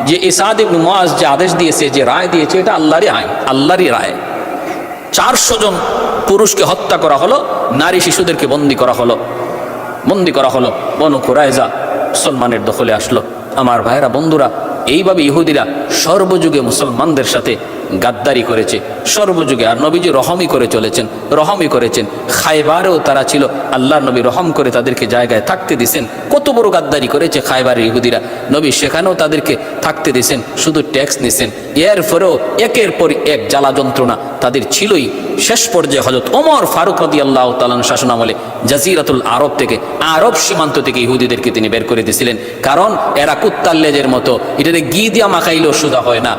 যে সাদ ইবনে মুআজ যে আদেশ দিয়েছে, যে রায় দিয়েছে, এটা আল্লাহরই আইন, আল্লাহরই রায়। 400 জন পুরুষকে হত্যা করা হলো, নারী শিশুদেরকে বন্দী করা হলো। বনু কুরাইজা মুসলমানের দখলে আসলো। আমার ভাইরা, বন্ধুরা, এইভাবে ইহুদিরা সর্বযুগে মুসলমানদের সাথে গাদ্দারি করেছে, সর্বযুগে। আর নবীজি রহমই করেছেন। খায়বারেও তারা ছিল, আল্লাহর নবী রহম করে তাদেরকে জায়গায় থাকতে দিছেন। কত বড় গাদ্দারি করেছে খায়বারের ইহুদিরা, নবী সেখানেও তাদেরকে থাকতে দিছেন, শুধু ট্যাক্স নিছেন। এরপরেও একের পর এক জ্বালা যন্ত্রণা তাদের ছিলই। শেষ পর্যায়ে হযরত ওমর ফারুক রাদিয়াল্লাহু তাআলা শাসনামলে জাজিরাতুল আরব থেকে, আরব সীমান্ত থেকে ইহুদিদেরকে তিনি বের করে দিয়েছিলেন। কারণ এরা কুত্তার লেজের মতো, এটাতে ঘি দিয়া মাখাইলেও সোজা হয় না।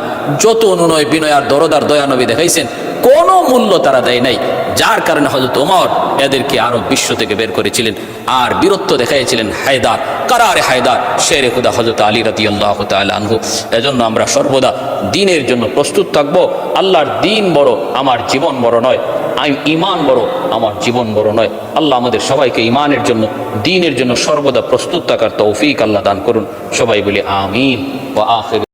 যত অনুনয় বিনয় আর দরদার দয়া নবী দেখাইছেন, কোনো মূল্য তারা দেয় নাই। যার কারণে হযরত ওমর এদেরকে আরব বিশ্ব থেকে বের করেছিলেন। আর বীরত্ব দেখাইছিলেন হায়দার, কারারে হায়দার, শেরে খুদা হযরত আলী রাদিয়াল্লাহু তাআলা আনহু। এজন্য আমরা সর্বদা দ্বীনের জন্য প্রস্তুত থাকবো। আল্লাহর দ্বীন বড়, আমার জীবন বড় নয়। ঈমান বড়, আমার জীবন বড় নয়। আল্লাহ আমাদের সবাইকে ঈমানের জন্য, দ্বীনের জন্য সর্বদা প্রস্তুত থাকার তৌফিক আল্লাহ দান করুন। সবাই বলি আমিন ওয়া আখির।